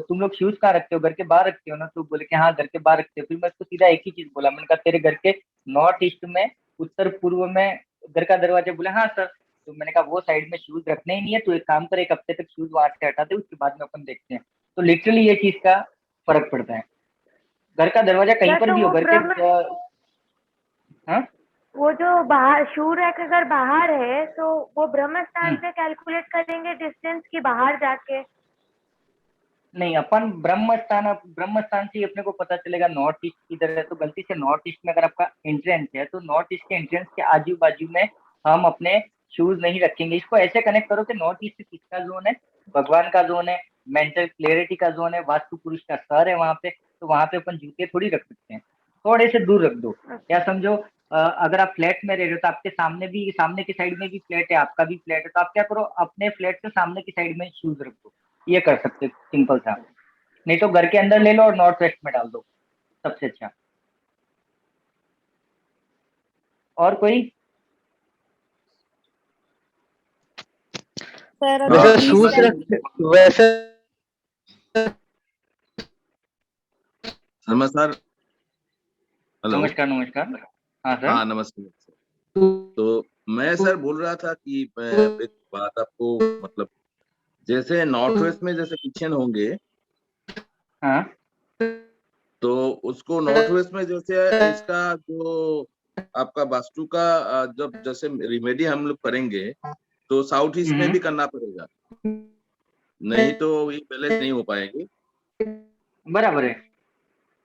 तुम लोग शूज कहाँ रखते हो, घर के बाहर रखते हो ना? तो बोले कि हाँ घर के बाहर रखते हो। फिर मैं उसको सीधा एक ही चीज बोला, मैंने कहा तेरे घर के नॉर्थ ईस्ट में, उत्तर पूर्व में घर का दरवाजा? बोले हाँ सर। तो मैंने कहा वो साइड में शूज रखने ही नहीं है, तो एक काम कर, एक हफ्ते तक शूज वहां से हटा दे, उसके बाद में अपन देखते हैं। तो लिटरली ये चीज का फर्क पड़ता है। घर का दरवाजा कहीं क्या पर तो भी हो, वो घर के हाँ, वो जो बाहर शू रैक अगर बाहर है तो वो ब्रह्म स्थान हम्म। से कैलकुलेट करेंगे डिस्टेंस की बाहर जाके? नहीं, अपन ब्रह्म स्थान से ही अपने को पता चलेगा नॉर्थ ईस्ट किधर है। तो गलती से नॉर्थ ईस्ट में अगर आपका एंट्रेंस है, तो नॉर्थ ईस्ट के एंट्रेंस के आजू बाजू में हम अपने शूज नहीं रखेंगे। इसको ऐसे कनेक्ट करो कि नॉर्थ ईस्ट किसका जोन है? भगवान का जोन है, मेंटल क्लियरिटी का जोन है, वास्तु पुरुष का सर है वहां पे। तो वहां पे अपन जूते थोड़ी रख सकते हैं, थोड़े से दूर रख दो। क्या समझो, अगर आप फ्लैट में रह रहे हो तो आपके सामने की साइड में भी फ्लैट है, आपका भी फ्लैट है, तो आप क्या करो, अपने फ्लैट के सामने की साइड में शूज रख दो। ये कर सकते हो, सिंपल सा। नहीं तो घर के अंदर ले लो और नॉर्थ वेस्ट में डाल दो, सबसे अच्छा। और कोई? सर वैसे अगर प्लीज शूज सर, वैसे शर्मा सर, हेलो। नमस्कार नमस्कार। हाँ सर। हाँ नमस्ते। तो मैं सर बोल रहा था कि मैं एक बात आपको, मतलब जैसे नॉर्थ वेस्ट में जैसे किचन होंगे, हाँ तो उसको नॉर्थ वेस्ट में जैसे इसका जो आपका वास्तु का जब जैसे रिमेडी हम लोग करेंगे, तो साउथ ईस्ट में भी करना पड़ेगा, नहीं तो ये बैलेंस नहीं हो पाएंगे। बराबर है।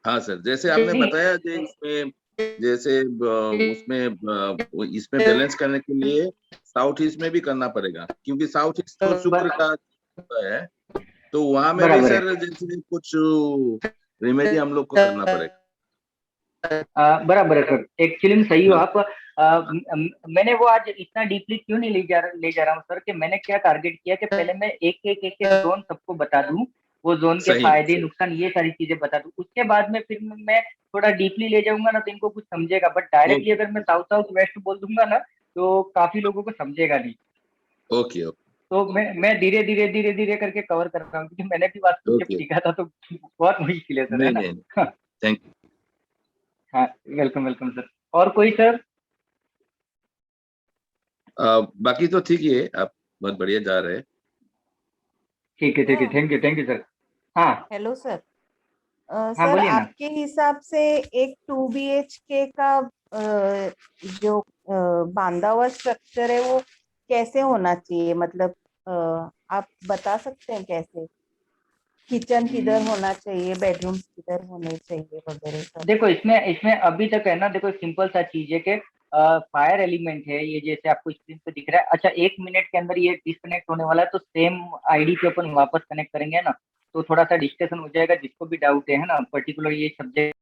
हाँ सर, जैसे आपने नहीं, बताया कि इसमें जैसे इसमें बैलेंस करने के लिए साउथ ईस्ट में भी करना पड़ेगा, क्योंकि साउथ ईस्ट तो शुक्र का है, तो वहां में भी बराबर है। सर जैसे कुछ रेमेडी हम लोग को करना पड़ेगा। बराबर है सर, एक्चुअली में सही हो आप। मैंने वो आज इतना डीपली क्यों नहीं ले जा रहा हूँ सर, कि मैंने क्या टारगेट किया कि पहले मैं एक एक जोन सबको बता दूं, वो जोन के सही फायदे सही नुकसान ये सारी चीजें बता दूं, उसके बाद में फिर मैं थोड़ा डीपली ले जाऊंगा ना तो इनको कुछ समझेगा, बट डायरेक्टली ओके अगर मैं साउथ साउथ वेस्ट बोल दूंगा ना तो काफी लोगों को समझेगा नहीं। ओके ओके तो मैं धीरे धीरे धीरे धीरे करके कवर कर रहा हूँ, क्योंकि मैंने भी वास्तु जब ओके सीखा था तो बहुत मुश्किल है सर, है नहीं ना। नहीं थैंक यू। हाँ, वेलकम वेलकम सर। और कोई सर? बाकी तो ठीक ही है, आप बहुत बढ़िया जा रहे हैं। ठीक है ठीक है, थैंक यू सर। हाँ हेलो सर। हाँ, सर बोलिए ना। आपके हिसाब से एक 2 BHK का जो बांधा हुआ स्ट्रक्चर है वो कैसे होना चाहिए, मतलब आप बता सकते हैं कैसे? किचन किधर होना चाहिए, बेडरूम्स किधर होने चाहिए वगैरह सब? देखो इसमें इसमें अभी तक है ना, देखो सिंपल सा चीज है कि फायर एलिमेंट है ये, जैसे आपको स्क्रीन पे दिख रहा है। अच्छा, 1 मिनट के अंदर ये डिस्कनेक्ट होने वाला है, तो सेम आईडी पे अपन वापस कनेक्ट करेंगे ना, तो थोड़ा सा डिस्कशन हो जाएगा, जिसको भी डाउट है ना पर्टिकुलर ये सब्जेक्ट।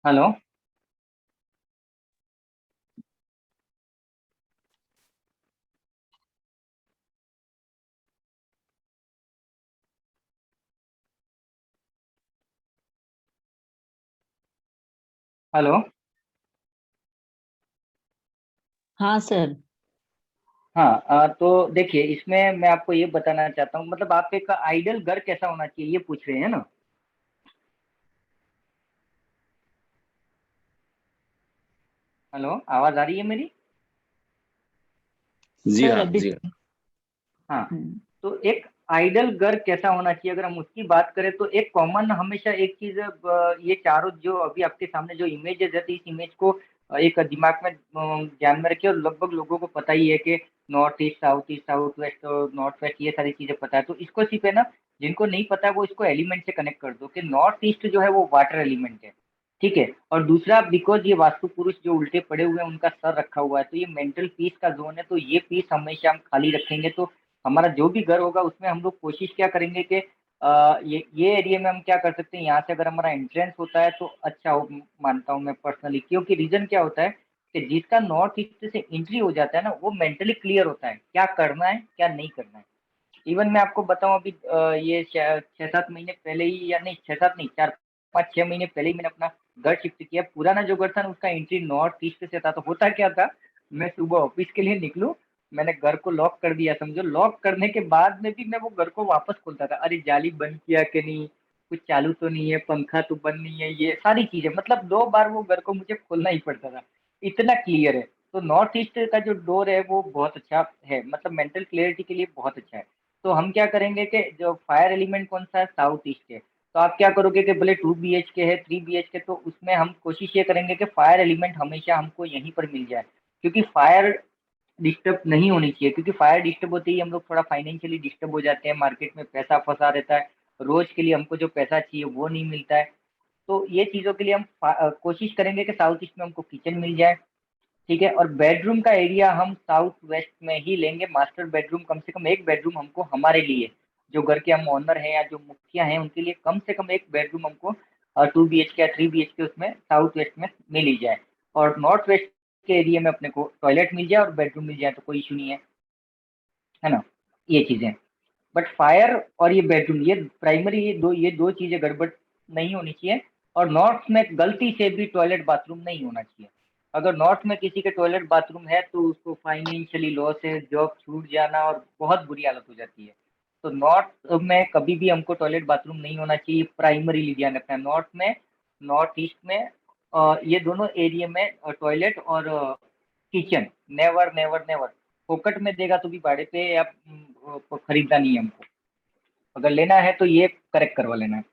हेलो। हेलो। हाँ सर। हाँ, तो देखिए इसमें मैं आपको ये बताना चाहता हूँ, मतलब आप एक आइडियल घर कैसा होना चाहिए ये पूछ रहे हैं ना। हेलो, आवाज आ रही है मेरी? जी सर हाँ अभी जी हाँ। हाँ, हम्म, तो एक आइडल घर कैसा होना चाहिए अगर हम उसकी बात करें, तो एक कॉमन हमेशा एक चीज, ये चारों जो अभी आपके सामने जो इमेजेस है, तो इस इमेज को एक दिमाग में ध्यान में रखिए, और लगभग लोगों को पता ही है कि नॉर्थ ईस्ट, साउथ वेस्ट और नॉर्थ वेस्ट ये सारी चीजें पता है। तो इसको सिर्फ है ना, जिनको नहीं पता है वो इसको एलिमेंट से कनेक्ट कर दो कि नॉर्थ ईस्ट जो है वो वाटर एलिमेंट है। ठीक है। और दूसरा, बिकॉज ये वास्तु पुरुष जो उल्टे पड़े हुए हैं उनका सर रखा हुआ है, तो ये मेंटल पीस का जोन है, तो ये पीस हमेशा हम खाली रखेंगे, तो हमारा जो भी घर होगा उसमें हम लोग कोशिश क्या करेंगे कि ये एरिया में हम क्या कर सकते हैं, यहाँ से अगर हमारा एंट्रेंस होता है तो अच्छा हो, मानता हूँ मैं पर्सनली, क्योंकि रीजन क्या होता है कि जिसका नॉर्थ ईस्ट से एंट्री हो जाता है ना, वो मेंटली क्लियर होता है क्या करना है क्या नहीं करना है। इवन मैं आपको बताऊं, अभी ये 6-7 महीने पहले ही, या नहीं 6-7 नहीं, 4-5-6 महीने पहले ही मैंने अपना घर शिफ्ट किया। पुराना जो घर था ना उसका एंट्री नॉर्थ ईस्ट से था, तो होता क्या था, मैं सुबह ऑफिस के लिए निकलूं, मैंने घर को लॉक कर दिया, समझो लॉक करने के बाद में भी मैं वो घर को वापस खोलता था, अरे जाली बंद किया कि नहीं, कुछ चालू तो नहीं है, पंखा तो बंद नहीं है, ये सारी चीजें, मतलब 2 बार वो घर को मुझे खोलना ही पड़ता था, इतना क्लियर है। तो नॉर्थ ईस्ट का जो डोर है वो बहुत अच्छा है, मतलब मेंटल क्लियरिटी के लिए बहुत अच्छा है। तो हम क्या करेंगे कि जो फायर एलिमेंट कौन सा है, साउथ ईस्ट है, तो आप क्या करोगे कि भले 2 BHK है, 3 BHK, तो उसमें हम कोशिश ये करेंगे कि फायर एलिमेंट हमेशा हमको यहीं पर मिल जाए, क्योंकि फायर डिस्टर्ब नहीं होनी चाहिए, क्योंकि फायर डिस्टर्ब होते ही हम लोग थोड़ा फाइनेंशियली डिस्टर्ब हो जाते हैं, मार्केट में पैसा फंसा रहता है, रोज के लिए हमको जो पैसा चाहिए वो नहीं मिलता है। तो ये चीजों के लिए हम कोशिश करेंगे कि साउथ ईस्ट में हमको किचन मिल जाए। ठीक है। और बेडरूम का एरिया हम साउथ वेस्ट में ही लेंगे, मास्टर बेडरूम, कम से कम एक बेडरूम हमको हमारे लिए, जो घर के हम ओनर हैं या जो मुखिया हैं उनके लिए कम से कम एक बेडरूम हमको 2 BHK या 3 BHK उसमें साउथ वेस्ट में मिल ही जाए, और नॉर्थ वेस्ट के एरिया में अपने को टॉयलेट मिल जाए और बेडरूम मिल जाए तो कोई इशू नहीं है ना, ये चीजें। बट फायर और ये बेडरूम, ये प्राइमरी, ये दो चीजें गड़बड़ नहीं होनी चाहिए। और नॉर्थ में गलती से भी टॉयलेट बाथरूम नहीं होना चाहिए। अगर नॉर्थ में किसी के टॉयलेट बाथरूम है तो उसको फाइनेंशियली लॉस है, जॉब छूट जाना और बहुत बुरी हालत हो जाती है। तो नॉर्थ में कभी भी हमको टॉयलेट बाथरूम नहीं होना चाहिए, प्राइमरीली ध्यान रखना है नॉर्थ में। नॉर्थ ईस्ट में ये दोनों एरिया में टॉयलेट और किचन, नेवर नेवर नेवर, फोकट में देगा तो भी भाड़े पे, या खरीदना नहीं है हमको, अगर लेना है तो ये करेक्ट करवा लेना है।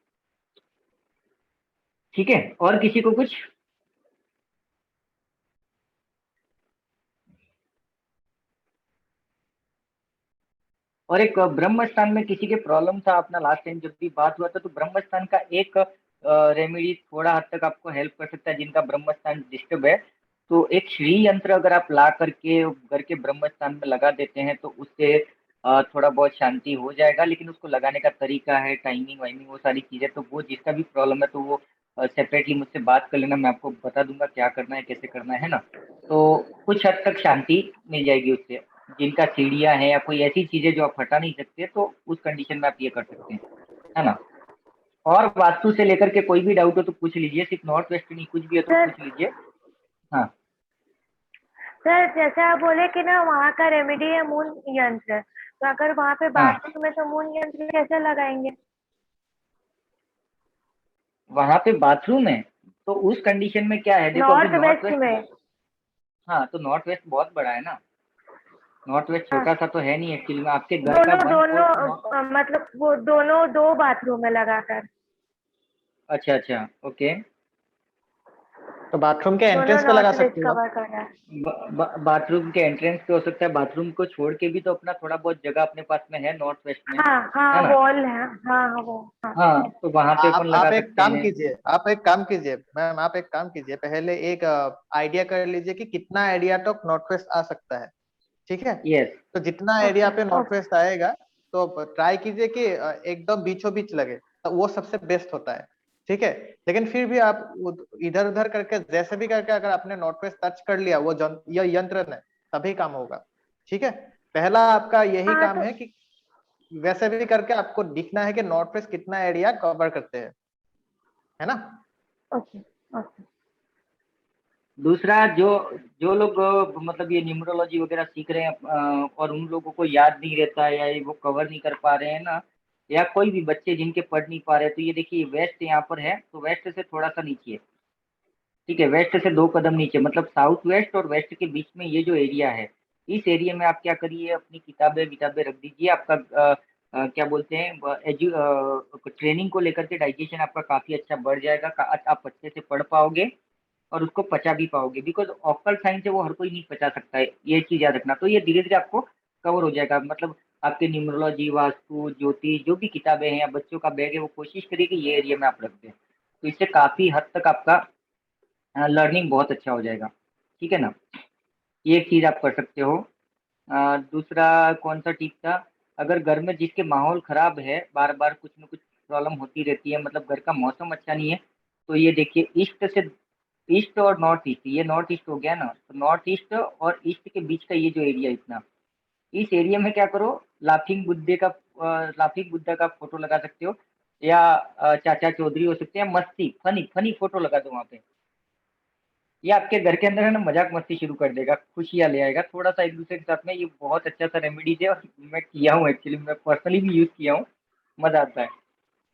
ठीक है। और किसी को कुछ? और एक ब्रह्म स्थान में किसी के प्रॉब्लम था अपना लास्ट टाइम जब भी बात हुआ था, तो ब्रह्म स्थान का एक रेमेडी थोड़ा हद तक आपको हेल्प कर सकता है जिनका ब्रह्म स्थान डिस्टर्ब है। तो एक श्री यंत्र अगर आप ला करके घर के ब्रह्म स्थान में लगा देते हैं तो उससे थोड़ा बहुत शांति हो जाएगा। लेकिन उसको लगाने का तरीका है, टाइमिंग वाइमिंग, वो सारी चीजें, तो वो जिसका भी प्रॉब्लम है तो वो सेपरेटली मुझसे बात कर लेना, मैं आपको बता दूंगा क्या करना है, कैसे करना है ना। तो कुछ हद तक शांति मिल जाएगी उससे। जिनका सीढ़ियाँ हैं या कोई ऐसी चीजें जो आप हटा नहीं सकते, तो उस कंडीशन में आप ये कर सकते हैं, है ना। और वास्तु से लेकर के कोई भी डाउट हो तो पूछ लीजिए, सिर्फ नॉर्थ वेस्ट नहीं, कुछ भी हो तो सर पूछ लीजिए। हाँ सर, जैसे आप बोले कि ना वहाँ का रेमेडी है मून यंत्र, तो अगर वहाँ पे हाँ, बाथरूम में तो मून यंत्र कैसे लगाएंगे? वहां पे बाथरूम है तो उस कंडीशन में क्या है, देखो अभी नॉर्थ नॉर्थ वेस्ट वेस्ट में। हाँ, तो नॉर्थ वेस्ट बहुत बड़ा है ना, नॉर्थ वेस्ट हाँ, छोटा सा तो है नहीं एक्चुअली में। आपके घर का दोनों वन दोनों फोर्थ। मतलब वो दोनों दो बाथरूम में लगाकर, अच्छा अच्छा, ओके। तो बाथरूम के दोनों एंट्रेंस पे लगा नॉर्थ वेस्ट सकते हो आप। कवर करना है। बाथरूम के एंट्रेंस पे हो सकता है, बाथरूम को छोड़ के भी तो अपना थोड़ा बहुत जगह अपने पास में है नॉर्थ वेस्ट में, हाँ हाँ, है ना। वॉल है, हाँ हाँ वो, हाँ। हाँ, तो वहां पे अपन लगा आप एक सकते काम हैं। कीजिए, आप एक काम कीजिए मैम, आप एक काम कीजिए, पहले एक आइडिया कर लीजिए कि कितना एरिया तक नॉर्थ वेस्ट आ सकता है, ठीक है। यस। तो जितना एरिया ओके पे नॉर्थ ओके वेस्ट आएगा, तो ट्राई कीजिए कि एकदम बीचों बीच लगे, तो वो सबसे बेस्ट होता है, ठीक है। लेकिन फिर भी आप इधर उधर करके जैसे भी करके अगर आपने नॉर्थ वेस्ट टच कर लिया, वो यह यंत्र ने तभी काम होगा, ठीक है। पहला आपका यही हाँ काम तो है कि वैसे भी करके आपको दिखना है कि नॉर्थ वेस्ट कितना एरिया कवर करते हैं, है ना। Okay okay. दूसरा, जो जो लोग मतलब ये न्यूमरोलॉजी वगैरह सीख रहे हैं और उन लोगों को याद नहीं रहता है या ये वो कवर नहीं कर पा रहे हैं ना, या कोई भी बच्चे जिनके पढ़ नहीं पा रहे, तो ये देखिए वेस्ट यहाँ पर है, तो वेस्ट से थोड़ा सा नीचे है, ठीक है, वेस्ट से 2 कदम नीचे, मतलब साउथ वेस्ट और वेस्ट के बीच में ये जो एरिया है, इस एरिया में आप क्या करिए, अपनी किताबें विताबें रख दीजिए। आपका क्या बोलते हैं, ट्रेनिंग को लेकर के डाइजेशन आपका काफी अच्छा बढ़ जाएगा, आप अच्छे से पढ़ पाओगे और उसको पचा भी पाओगे, बिकॉज ऑक्कल साइंस है वो हर कोई नहीं पचा सकता है, ये चीज याद रखना। तो ये धीरे धीरे आपको कवर हो जाएगा, मतलब आपके न्यूमरोलॉजी, वास्तु, ज्योतिष, जो भी किताबें हैं या बच्चों का बैग है, वो कोशिश करिए कि ये एरिया में आप रख दें, तो इससे काफी हद तक आपका लर्निंग बहुत अच्छा हो जाएगा, ठीक है ना। ये एक चीज आप कर सकते हो। दूसरा कौन सा टिप था, अगर घर में जिसके माहौल खराब है, बार बार कुछ न कुछ प्रॉब्लम होती रहती है, मतलब घर का मौसम अच्छा नहीं है, तो ये देखिए ईस्ट से, ईस्ट और नॉर्थ ईस्ट, ये नॉर्थ ईस्ट हो गया ना, तो नॉर्थ ईस्ट और ईस्ट के बीच का ये जो एरिया इतना, इस एरिया में क्या करो, लाफिंग बुद्धे का लाफिंग बुद्धा का फोटो लगा सकते हो, या चाचा चौधरी हो सकते हैं, मस्ती फनी फनी फोटो लगा दो वहाँ पे। ये आपके घर के अंदर है ना मजाक मस्ती शुरू कर देगा, खुशियाँ ले आएगा थोड़ा सा एक दूसरे के साथ में। ये बहुत अच्छा सा रेमेडीज है और मैं किया हूँ एक्चुअली, मैं पर्सनली भी यूज किया हूँ, मजा आता है।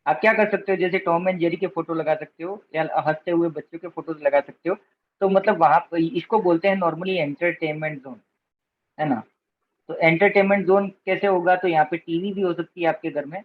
आप क्या कर सकते हो, जैसे टॉम एंड जेरी के फोटो लगा सकते हो या हंसते हुए बच्चों के फोटो लगा सकते हो, तो मतलब वहां पर इसको बोलते हैं नॉर्मली एंटरटेनमेंट जोन, है ना। तो एंटरटेनमेंट जोन कैसे होगा, तो यहाँ पे टीवी भी हो सकती है आपके घर में,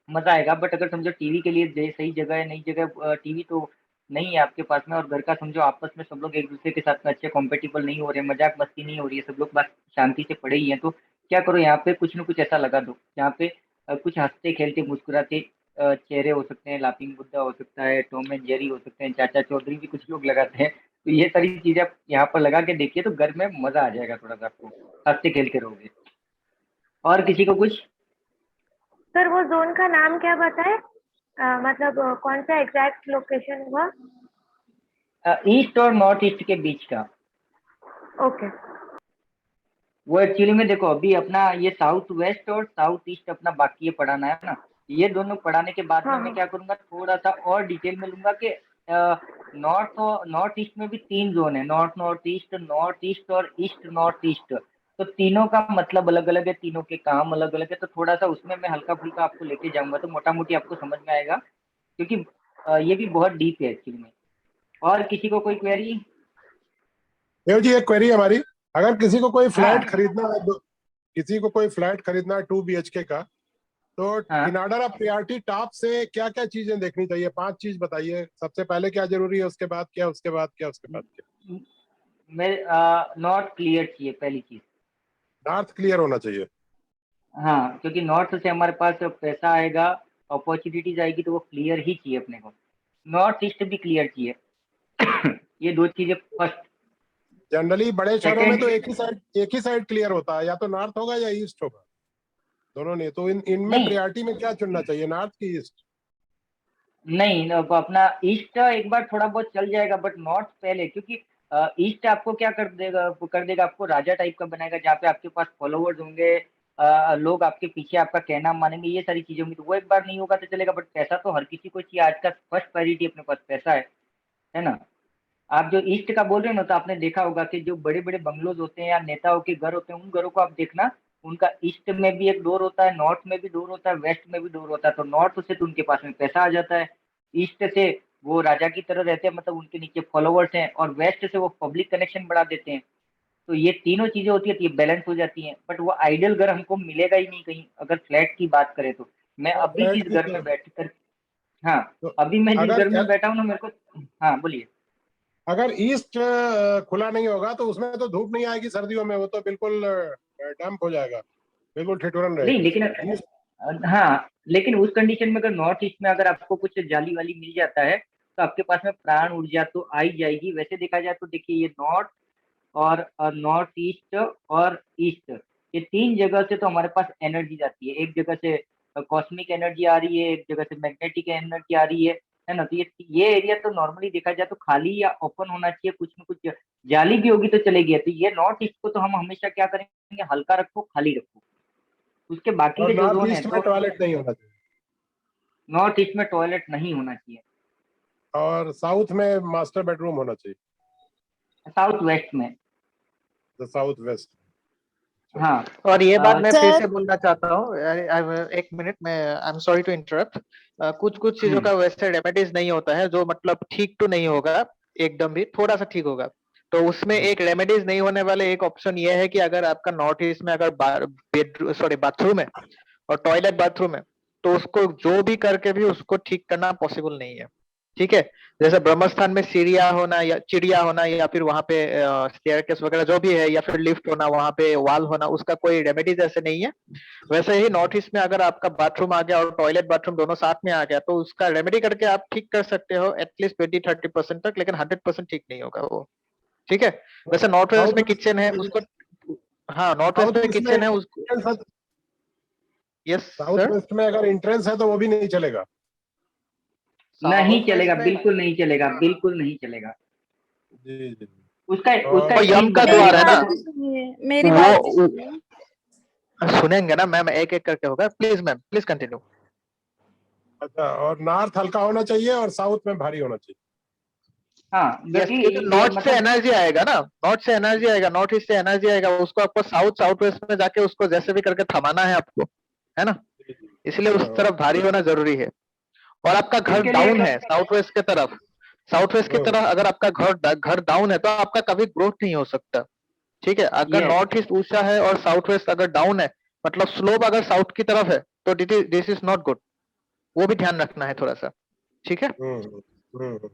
मजा आएगा। बट अगर समझो टीवी के लिए सही जगह है, नई जगह टीवी तो नहीं है आपके पास में, और घर का समझो आपस में सब लोग एक दूसरे के साथ में अच्छे कॉम्पेटिबल नहीं हो रहे, मजाक मस्ती नहीं हो रही है, सब लोग बस शांति से पड़े ही हैं, तो क्या करो, यहाँ पे कुछ न कुछ ऐसा लगा दो यहाँ पे कुछ हंसते खेलते मुस्कुराते चेहरे हो सकते हैं, लाफिंग बुद्धा हो सकता है, टॉम एंड जेरी हो सकते हैं, चाचा चौधरी भी कुछ लोग लगाते हैं, तो ये सारी चीजें आप यहाँ पर लगा के देखिए तो घर में मजा आ जाएगा, थोड़ा सा आपको हंसते खेल के रहोगे। और किसी को कुछ? सर वो जोन का नाम क्या बताए? मतलब कौन सा एग्जैक्ट लोकेशन हुआ? ईस्ट और नॉर्थ ईस्ट के बीच का। ओके वो एक्चुअली में देखो अभी अपना ये साउथ वेस्ट और साउथ ईस्ट अपना बाकी है पढ़ाना, है ना। ये दोनों पढ़ाने के बाद में हाँ मैं हाँ क्या करूंगा, थोड़ा सा और डिटेल में लूंगा कि नॉर्थ नॉर्थ ईस्ट में भी 3 जोन है, नॉर्थ ईस्ट और ईस्ट नॉर्थ ईस्ट, तो तीनों का मतलब अलग अलग है, तीनों के काम अलग अलग है, तो थोड़ा सा उसमें मैं हल्का फुल्का आपको लेके जाऊंगा, तो मोटा मोटी आपको समझ में आएगा, क्योंकि ये भी बहुत डीप है एक्चुअली में। और किसी को कोई क्वेरी? देव जी, एक क्वेरी हमारी, अगर किसी को कोई फ्लैट हाँ खरीदना है, किसी को कोई फ्लैट खरीदना है 2 BHK का, तो हाँ, in order of priority top से क्या क्या चीजें देखनी चाहिए, 5 चीज बताइए। सबसे पहले क्या जरूरी है, उसके बाद क्या, उसके बाद क्या, उसके बाद क्या? मैं नॉट क्लियर चाहिए पहली चीज। नॉर्थ क्लियर होना चाहिए। हाँ, क्योंकि नॉर्थ से हमारे पास पैसा आएगा, अपॉर्चुनिटीज आएगी, तो वो क्लियर ही चाहिए अपने को। नॉर्थ ईस्ट भी क्लियर चाहिए। ये दो चीजें फर्स्ट। जनरली बड़े शहरों में तो सेकंड, एक ही साइड क्लियर होता है, या तो नॉर्थ होगा या ईस्ट होगा, दोनों नहीं। तो इनमें नहीं प्रायोरिटी में क्या चुनना चाहिए, नॉर्थ की ईस्ट? नहीं, अब अपना ईस्ट एक बार थोड़ा बहुत चल जाएगा, बट नॉर्थ पहले, क्योंकि ईस्ट आपको क्या कर देगा, आपको राजा टाइप का बनाएगा, जहाँ पे आपके पास फॉलोवर्स होंगे, लोग आपके पीछे आपका कहना मानेंगे, ये सारी चीजें होंगी। तो वो एक बार नहीं होगा तो चलेगा, बट पैसा तो हर किसी को चाहिए। आज का फर्स्ट प्रायोरिटी अपने पास पैसा है ना। आप जो ईस्ट का बोल रहे हो ना, तो आपने देखा होगा कि जो बड़े बड़े बंगलोज होते हैं या नेताओं के घर होते हैं, उन घरों को आप देखना, उनका ईस्ट में भी एक डोर होता है, नॉर्थ में भी डोर होता है, वेस्ट में भी डोर होता है। तो नॉर्थ से तो उनके पास में पैसा आ जाता है, ईस्ट से वो राजा की तरह रहते हैं, मतलब उनके नीचे फॉलोवर्स हैं, और वेस्ट से वो पब्लिक कनेक्शन बढ़ा देते हैं। तो ये तीनों चीजें होती है, तो ये बैलेंस हो जाती हैं। बट वो आइडियल घर हमको मिलेगा ही नहीं कहीं, अगर फ्लैट की बात करें तो। मैं हाँ, अभी फ्लैट जिस की घर में बैठ कर, हाँ, तो अभी मैं जिस घर में अगर बैठा हूँ ना, मेरे को, हाँ बोलिए। अगर ईस्ट खुला नहीं होगा तो उसमें तो धूप नहीं आएगी सर्दियों में, वो तो बिल्कुल डैम्प हो जाएगा, बिल्कुल ठिठुरन नहीं रहेगी लेकिन उसमें। ईस्ट हाँ, लेकिन उस कंडीशन में अगर नॉर्थ ईस्ट में अगर आपको कुछ जाली वाली मिल जाता है, तो आपके पास में प्राण ऊर्जा तो आ ही जाएगी। वैसे देखा जाए तो देखिए, ये नॉर्थ और नॉर्थ ईस्ट और ईस्ट, ये तीन जगह से तो हमारे पास एनर्जी जाती है। एक जगह से कॉस्मिक एनर्जी आ रही है, एक जगह से मैग्नेटिक एनर्जी आ रही है ना। तो ये एरिया तो नॉर्मली देखा जाए तो खाली या ओपन होना चाहिए, कुछ न कुछ जाली भी होगी तो चलेगी। तो ये नॉर्थ ईस्ट को तो हम हमेशा क्या करेंगे, हल्का रखो, खाली रखो। उसके बाकी और के जो नॉर्थ जोन है, ईस्ट में तो टॉयलेट नहीं होना चाहिए, नॉर्थ ईस्ट में टॉयलेट नहीं होना चाहिए। और साउथ में मास्टर बेडरूम होना चाहिए, साउथ वेस्ट में, साउथ वेस्ट। हाँ। और ये बात मैं फिर सर से बोलना चाहता हूँ, एक मिनट में, I am sorry to interrupt. कुछ कुछ चीजों का वैसे रेमेडीज नहीं होता है जो मतलब ठीक तो नहीं होगा एकदम भी, थोड़ा सा ठीक होगा। तो उसमें एक रेमेडीज नहीं होने वाले एक ऑप्शन ये है कि अगर आपका नॉर्थ ईस्ट में अगर बेडरूम सॉरी बाथरूम है और टॉयलेट बाथरूम है, तो उसको जो भी करके भी उसको ठीक करना पॉसिबल नहीं है। ठीक है, जैसे ब्रह्मस्थान में चिड़िया होना या फिर वहां पे स्टेयरकेस वगैरह जो भी है, या फिर लिफ्ट होना, वहां पे वॉल होना, उसका कोई रेमेडीज ऐसे नहीं है। वैसे ही नॉर्थ ईस्ट में अगर आपका बाथरूम आ गया और टॉयलेट बाथरूम दोनों साथ में आ गया, तो उसका रेमेडी करके आप ठीक कर सकते हो एटलीस्ट 20-30% तक, लेकिन 100% ठीक नहीं होगा वो। ठीक है। वैसे नॉर्थ वेस्ट में किचन है उसको, हाँ नॉर्थ वेस्ट साउथ में ईस्ट में किचन है उसको, यस साउथ सर। वेस्ट में अगर एंट्रेंस है तो वो भी नहीं चलेगा। नहीं साउथ चलेगा, वेस्ट में बिल्कुल नहीं चलेगा, बिल्कुल नहीं चलेगा। जी जी। उसका उसका और वो एक यम ट्रिक का बताइए मेरी द्वार है मैं ना, बात देखो। भी सुनिए, मेरी बात भी वो सुनिए। सुनेंगे ना मैम, एक एक करके होगा, प्लीज मैम प्लीज कंटिन्यू। अच्छा, और नॉर्थ हल्का होना चाहिए और साउथ में भारी होना चाहिए। हाँ, यस, क्योंकि क्योंकि नॉर्थ से मतलब, एनर्जी आएगा ना, नॉर्थ से एनर्जी आएगा, नॉर्थ ईस्ट से एनर्जी आएगा, उसको आपको साउथ साउथ वेस्ट में जाके उसको जैसे भी करके थमाना है आपको, है ना। जी जी। इसलिए उस हाँ, तरफ भारी होना जरूरी है। और आपका घर इसके लिए डाउन है साउथ वेस्ट की तरफ, साउथ वेस्ट की तरफ अगर आपका घर डाउन है तो आपका कभी ग्रोथ नहीं हो सकता। ठीक है, अगर ये नॉर्थ ईस्ट ऊंचा है और साउथ वेस्ट अगर डाउन है, मतलब स्लोप अगर साउथ की तरफ है, तो दिस इज नॉट गुड। वो भी ध्यान रखना है थोड़ा सा। ठीक है।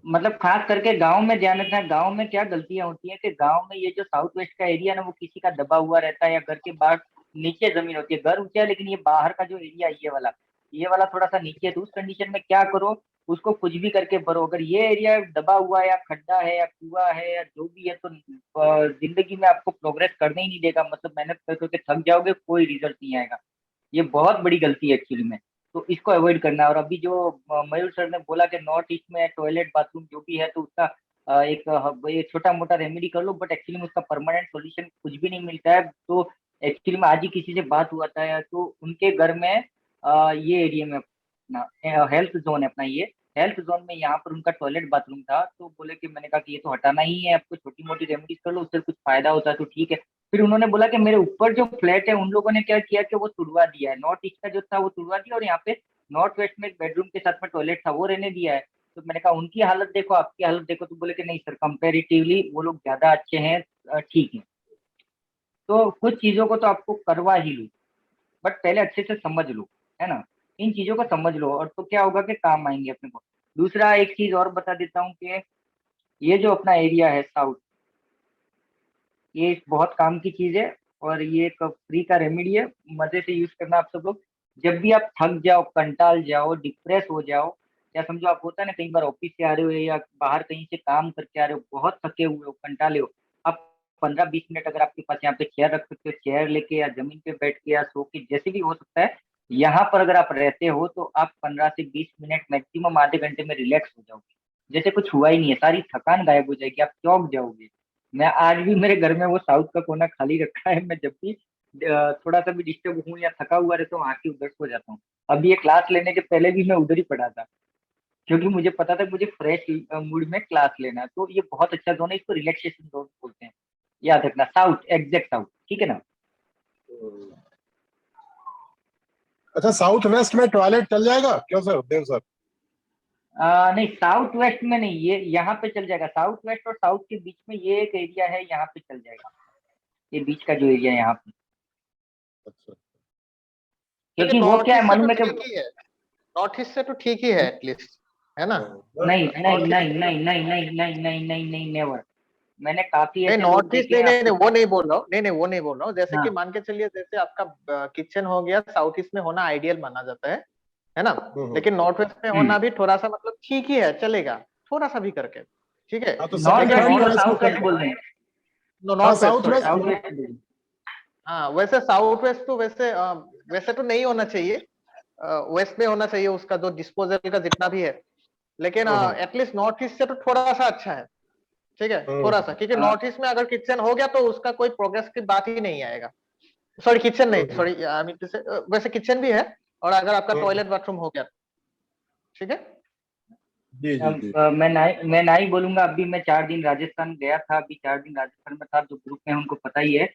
मतलब खास करके गांव में ध्यान रखना है। गांव में क्या गलतियां होती हैं कि गांव में ये जो साउथ वेस्ट का एरिया ना, वो किसी का दबा हुआ रहता है, या घर के बाहर नीचे जमीन होती है। घर ऊंचा है, लेकिन ये बाहर का जो एरिया है, ये वाला थोड़ा सा नीचे है। तो उस कंडीशन में क्या करो, उसको कुछ भी करके भरो। अगर ये एरिया दबा हुआ है, या खड्डा है, या कुआ है, या जो भी है, तो जिंदगी में आपको प्रोग्रेस करने ही नहीं देगा। मतलब मेहनत कर करके थक जाओगे, कोई रिजल्ट नहीं आएगा। ये बहुत बड़ी गलती है एक्चुअली में। तो इसको अवॉइड करना है। और अभी जो मयूर सर ने बोला कि नॉर्थ ईस्ट में टॉयलेट बाथरूम जो भी है, तो उसका ये छोटा मोटा रेमेडी कर लो, बट एक्चुअली में उसका परमानेंट सॉल्यूशन कुछ भी नहीं मिलता है। तो एक्चुअली में आज ही किसी से बात हुआ था, तो उनके घर में ये एरिया में अपना हेल्थ जोन है, अपना ये हेल्थ जोन में यहाँ पर उनका टॉयलेट बाथरूम था। तो बोले कि, मैंने कहा कि ये तो हटाना ही है, आपको छोटी मोटी रेमेडीज कर लो, उससे कुछ फायदा होता है तो ठीक है। फिर उन्होंने बोला कि मेरे ऊपर जो फ्लैट है, उन लोगों ने क्या किया कि वो तुड़वा दिया है, नॉर्थ ईस्ट का जो था वो तुड़वा दिया, और यहाँ पे नॉर्थ वेस्ट में एक बेडरूम के साथ में टॉयलेट था, वो रहने दिया है। तो मैंने कहा उनकी हालत देखो, आपकी हालत देखो। तो बोले कि नहीं सर, कंपेरेटिवली वो लोग ज्यादा अच्छे हैं, ठीक है। तो कुछ चीजों को तो आपको करवा ही लो, बट पहले अच्छे से समझ लो, है ना। इन चीजों को समझ लो, और तो क्या होगा कि काम आएंगे अपने को। दूसरा एक चीज और बता देता हूँ कि ये जो अपना एरिया है साउथ, ये बहुत काम की चीज है। और ये एक फ्री का रेमेडी है, मजे से यूज करना आप सब लोग। जब भी आप थक जाओ, कंटाल जाओ, डिप्रेस हो जाओ, या समझो आप होता है ना कई बार ऑफिस से आ रहे हो या बाहर कहीं से काम करके आ रहे हो, बहुत थके हुए हो, कंटाले हो, आप 15-20 मिनट अगर आपके पास यहाँ पे चेयर रख सकते हो, चेयर लेके या जमीन पे बैठ के या सो के, जैसे भी हो सकता है, यहाँ पर अगर आप रहते हो तो आप 15 से 20 मिनट मैक्सिमम आधे घंटे में रिलैक्स हो जाओगे, जैसे कुछ हुआ ही नहीं है, सारी थकान गायब हो जाएगी, आप चौंक जाओगे। मैं आज भी मेरे घर में वो साउथ का कोना खाली रखा है, मैं जब भी थोड़ा सा भी डिस्टर्ब हूँ या थका हुआ रहता हूँ, आके उधर सो जाता हूँ। अभी ये क्लास लेने के पहले भी मैं उधर ही पढ़ा था, क्योंकि मुझे पता था कि मुझे फ्रेश मूड में क्लास लेना है। तो ये बहुत अच्छा जोन है, इसको रिलैक्सेशन जोन बोलते हैं, याद रखना, साउथ, एग्जैक्ट साउथ, ठीक है ना। अच्छा, साउथ वेस्ट में टॉयलेट चल जाएगा क्या सर, देव सर? नहीं, साउथ वेस्ट में नहीं, ये यहाँ पे चल जाएगा, साउथ वेस्ट और साउथ के बीच में ये एक एरिया है, यहाँ पे चल जाएगा, ये बीच का जो एरिया है यहाँ पे। अच्छा, क्योंकि वो नॉर्थ क्या है ईस्ट से मालूम तो है कि ठीक ही है, नॉर्थ ईस्ट से तो ठीक ही है एटलीस्ट, है ना? नहीं नहीं नहीं नहीं नहीं नहीं नहीं नहीं नहीं नहीं, नेवर। मैंने काफी नहीं ऐसे लोग नॉर्थ ईस्ट, देखे नहीं हैं नहीं नहीं, आपको। वो नहीं बोल रहा हूँ, नहीं नहीं वो नहीं बोल रहा हूँ। जैसे कि हाँ, मान के चलिए, जैसे आपका किचन हो गया, साउथ ईस्ट में होना आइडियल माना जाता है ना? लेकिन नॉर्थ वेस्ट में होना भी थोड़ा सा मतलब ठीक ही है, चलेगा थोड़ा सा भी करके, ठीक है। हाँ तो नॉर्थ सेकंड वेस्ट हैंड नहीं, वो वॉइस को साउथ कर वेस्ट दो। बोल रहे हैं, हाँ, north west, south sorry, west. South west बोल रहे हैं। हाँ वैसे साउथ वेस्ट तो वैसे वैसे तो नहीं होना चाहिए, वेस्ट में होना चाहिए उसका जो डिस्पोजल का जितना भी है, लेकिन एटलीस्ट नॉर्थ ईस्ट से तो थोड़ा सा अच्छा है, ठीक है, थोड़ा सा। क्योंकि नॉर्थ ईस्ट में अगर किचन हो गया तो उसका कोई प्रोग्रेस की बात ही नहीं आएगा। सॉरी किचन नहीं, सॉरी आई मीन टू से, वैसे किचन भी है, और अगर आपका टॉयलेट बाथरूम हो गया, ठीक है। जी जी जी। मैं ना ही बोलूंगा। अभी मैं 4 दिन राजस्थान गया था, अभी 4 दिन राजस्थान में था, जो ग्रुप में उनको पता ही है।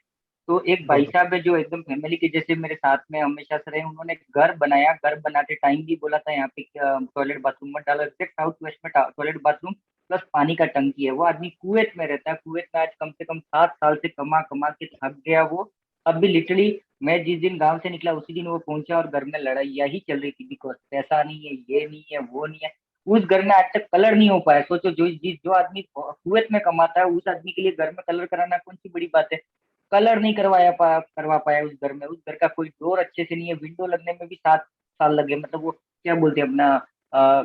तो एक भाई साहब है जो एकदम फैमिली के जैसे मेरे साथ में हमेशा से रहे, उन्होंने घर बनाया, घर बनाते टाइम भी बोला था यहाँ पे टॉयलेट बाथरूम मत डालो, एग्जैक्ट साउथ वेस्ट में टॉयलेट बाथरूम प्लस पानी का टंकी है। वो आदमी कुवैत में रहता है, कुवैत में आज कम से कम 7 साल से कमा कमा के थक गया वो। अब भी लिटरली मैं जिस दिन गांव से निकला उसी दिन वो पहुंचा और घर में लड़ाई ही चल रही थी, बिकॉज पैसा नहीं है, ये नहीं है, वो नहीं है। उस घर में आज तक कलर नहीं हो पाया। सोचो, जो आदमी कुवैत में कमाता है उस आदमी के लिए घर में कलर कराना कौन सी बड़ी बात है। कलर नहीं करवा पाया उस घर में। उस घर का कोई डोर अच्छे से नहीं है, विंडो लगने में भी 7 साल लगे। मतलब वो क्या बोलते हैं अपना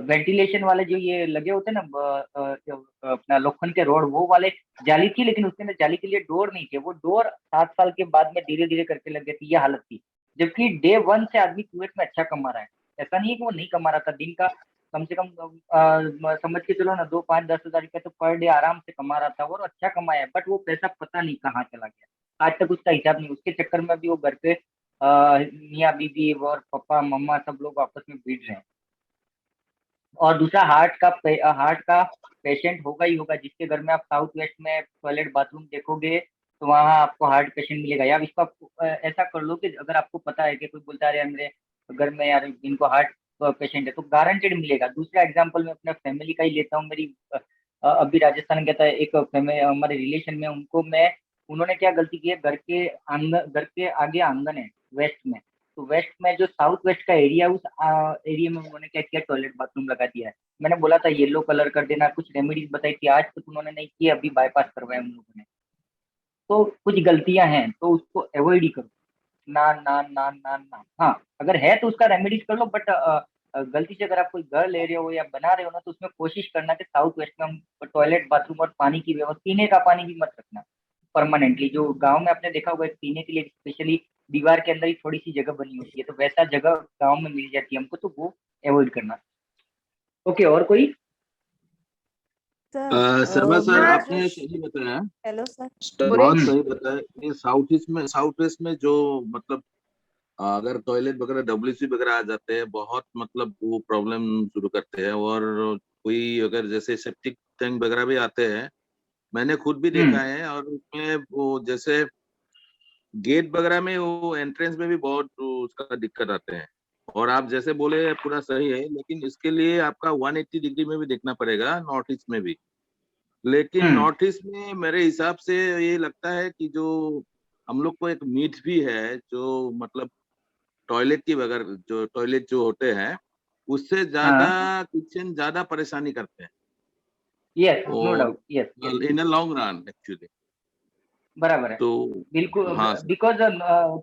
वेंटिलेशन वाले जो ये लगे होते हैं ना, जो अपना लोखंड के रोड, वो वाले जाली थी, लेकिन उसके अंदर जाली के लिए डोर नहीं थे। वो डोर 7 साल के बाद में धीरे धीरे करके लग गए थे, ये हालत थी। जबकि डे 1 से आदमी कुवैत में अच्छा कमा रहा है। ऐसा नहीं है कि वो नहीं कमा रहा था, दिन का कम से कम समझ के चलो ना 2, 5, 10 हज़ार रुपया तो पर डे आराम से कमा रहा था, और अच्छा कमाया है। बट वो पैसा पता नहीं कहाँ चला गया, आज तक उसका हिसाब नहीं। उसके चक्कर में भी वो घर पे मियाँ बीबी और पापा मम्मा सब लोग आपस में भिड़ रहे हैं। और दूसरा हार्ट का पेशेंट होगा ही होगा। जिसके घर में आप साउथ वेस्ट में टॉयलेट बाथरूम देखोगे तो वहाँ आपको हार्ट पेशेंट मिलेगा। या इसको आप ऐसा कर लो कि अगर आपको पता है कि कोई बोलता है यार मेरे घर में यार इनको हार्ट पेशेंट है, तो गारंटेड मिलेगा। दूसरा एग्जांपल मैं अपने फैमिली का ही लेता हूँ। मेरी अभी राजस्थान गया था एक फैमिली हमारे रिलेशन में, उन्होंने क्या गलती की है, घर के आगे आंगन है वेस्ट में। तो वेस्ट में जो साउथ वेस्ट का एरिया, उस एरिया में उन्होंने क्या किया, टॉयलेट बाथरूम लगा दिया है। मैंने बोला था येलो कलर कर देना, कुछ रेमेडीज बताई थी, आज तक उन्होंने नहीं की, अभी बाईपास करवाया उन लोगों ने। तो कुछ गलतियां हैं तो उसको अवॉइड ही करो। ना ना ना ना ना, हाँ अगर है तो उसका रेमेडीज कर लो, बट गलती से अगर आप कोई घर ले रहे हो या बना रहे हो ना, तो उसमें कोशिश करना कि साउथ वेस्ट में हम टॉयलेट बाथरूम और पानी की व्यवस्था, पीने का पानी भी मत रखना परमानेंटली। जो गांव में आपने देखा होगा पीने के लिए स्पेशली दीवार के अंदर ही थोड़ी सी जगह बनी होती है, तो वैसा जगह गांव में मिल जाती है हमको, तो वो अवॉइड करना। ओके, और कोई? शर्मा सर हाँ आपने सही बताया, हेलो सर। बहुत सही बताया। ये साउथ ईस्ट में जो मतलब अगर टॉयलेट वगैरह डब्ल्यूसी वगैरह आ जाते हैं, बहुत मतलब वो प्रॉब्लम शुरू करते हैं। और कोई अगर जैसे सेप्टिक टैंक वगैरह भी आते हैं, मैंने खुद भी देखा है। और उसमें वो जैसे गेट वगैरह में वो एंट्रेंस में भी बहुत उसका दिक्कत आते हैं। और आप जैसे बोले पूरा सही है, लेकिन इसके लिए आपका 180 डिग्री में भी देखना पड़ेगा, नॉर्थ ईस्ट में भी। लेकिन नॉर्थ ईस्ट में मेरे हिसाब से ये लगता है कि जो हम लोग को एक मीट भी है, जो मतलब टॉयलेट की बगैर जो टॉयलेट जो होते हैं, उससे ज्यादा हाँ, किचन ज्यादा परेशानी करते हैं। यस, नो और doubt, yes yes. In a long run actually. बराबर है, तो बिल्कुल। हाँ सर, बिकॉज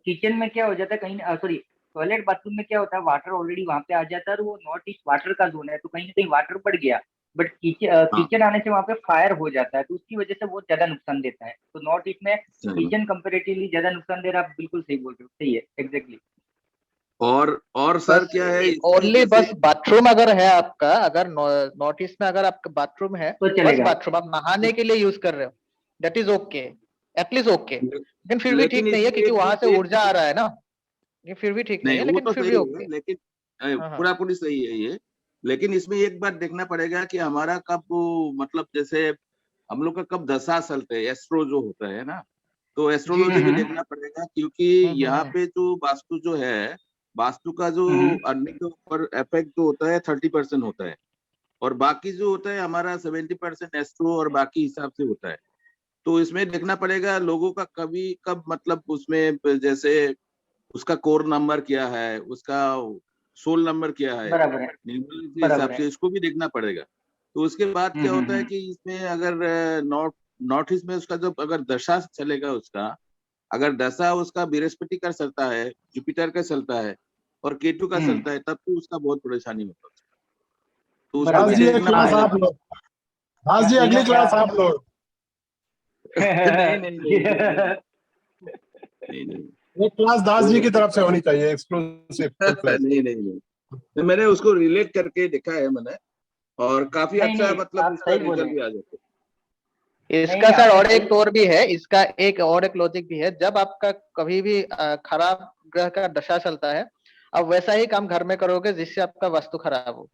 किचन में क्या हो जाता है, कहीं सॉरी, टॉयलेट बाथरूम में क्या होता है, वाटर ऑलरेडी वहां पे आ जाता है और वो नॉर्थ ईस्ट वाटर का जोन है, तो कहीं ना कहीं वाटर बढ़ गया। बट हाँ किचन आने से वहां पे फायर हो जाता है, तो उसकी वजह से वो ज्यादा नुकसान देता है। तो नॉर्थ ईस्ट में सही बात। किचन कंपेरेटिवली ज्यादा नुकसान दे रहा है। आप बिल्कुल सही बोल रहे हो, सही है, एग्जैक्टली। और सर बस क्या है इसमें ओनली जैसे, बस बाथरूम अगर है आपका, अगर नॉर्थ ईस्ट में अगर आपका बाथरूम है, तो बस चलेगा। बाथरूम आप नहाने के लिए यूज कर रहे हो, that is okay, at least okay. लेकिन फिर भी लेकिन ठीक नहीं है, इसमें क्योंकि वहां से एक ऊर्जा आ रहा है ना, ये फिर भी ठीक नहीं नहीं, है, वो लेकिन तो फिर सही भी है, ओके। लेकिन हाँ हाँ। पूरा पूरी सही है ये। लेकिन इसमें एक बात देखना पड़ेगा कि हमारा कब मतलब जैसे हम लोग का कब दशा चलते हैं, एस्ट्रो जो होता है ना, तो जी एस्ट्रोलॉजी जी भी जी। देखना पड़ेगा, क्योंकि यहाँ हम्म। पे जो वास्तु जो है, वास्तु का जो हम्म। अर्निंग के ऊपर इफेक्ट जो होता है 30% होता है, और बाकी जो होता है हमारा 70% एस्ट्रो और बाकी हिसाब से होता है। तो इसमें देखना पड़ेगा लोगों का कभी कब मतलब उसमें जैसे उसका कोर नंबर क्या है, उसका सोल नंबर क्या है, बराबर है, न्यूमरल के हिसाब बराबर है। से इसको भी देखना पड़ेगा। तो उसके बाद क्या होता है हम्म। कि इसमें अगर नॉर्थ नॉर्थ ईस्ट में उसका जब अगर दशा चलेगा उसका, अगर दशा उसका बृहस्पति का चलता है, जुपिटर का चलता है और केतु का हम्म। चलता है, तब तो उसका बहुत परेशानी होता है। तो उसको दास बराबर भी है। जी एक देखना क्लास हाँ, पड़ेगा। आप लो, दास जी यू नो अगली क्लास आप लो। नहीं नहीं नहीं नहीं नहीं नहीं नहीं एक क्लास दास जी तो की तरफ से होनी चाहिए, एक्सक्लूसिव फुल फ्लैश। नहीं नहीं नहीं, तो मैंने उसको रिलेट करके देखा है मैंने, और काफी नहीं अच्छा नहीं, मतलब आप उसका सही बोले। रिजल्ट भी आ जाता नहीं इसका नहीं, सर आपने और सही। एक और भी है, इसका एक और एक लॉजिक भी है। जब आपका कभी भी खराब ग्रह का दशा चलता है, आप वैसा ही काम घर में करोगे जिससे आपका वास्तु खराब हो,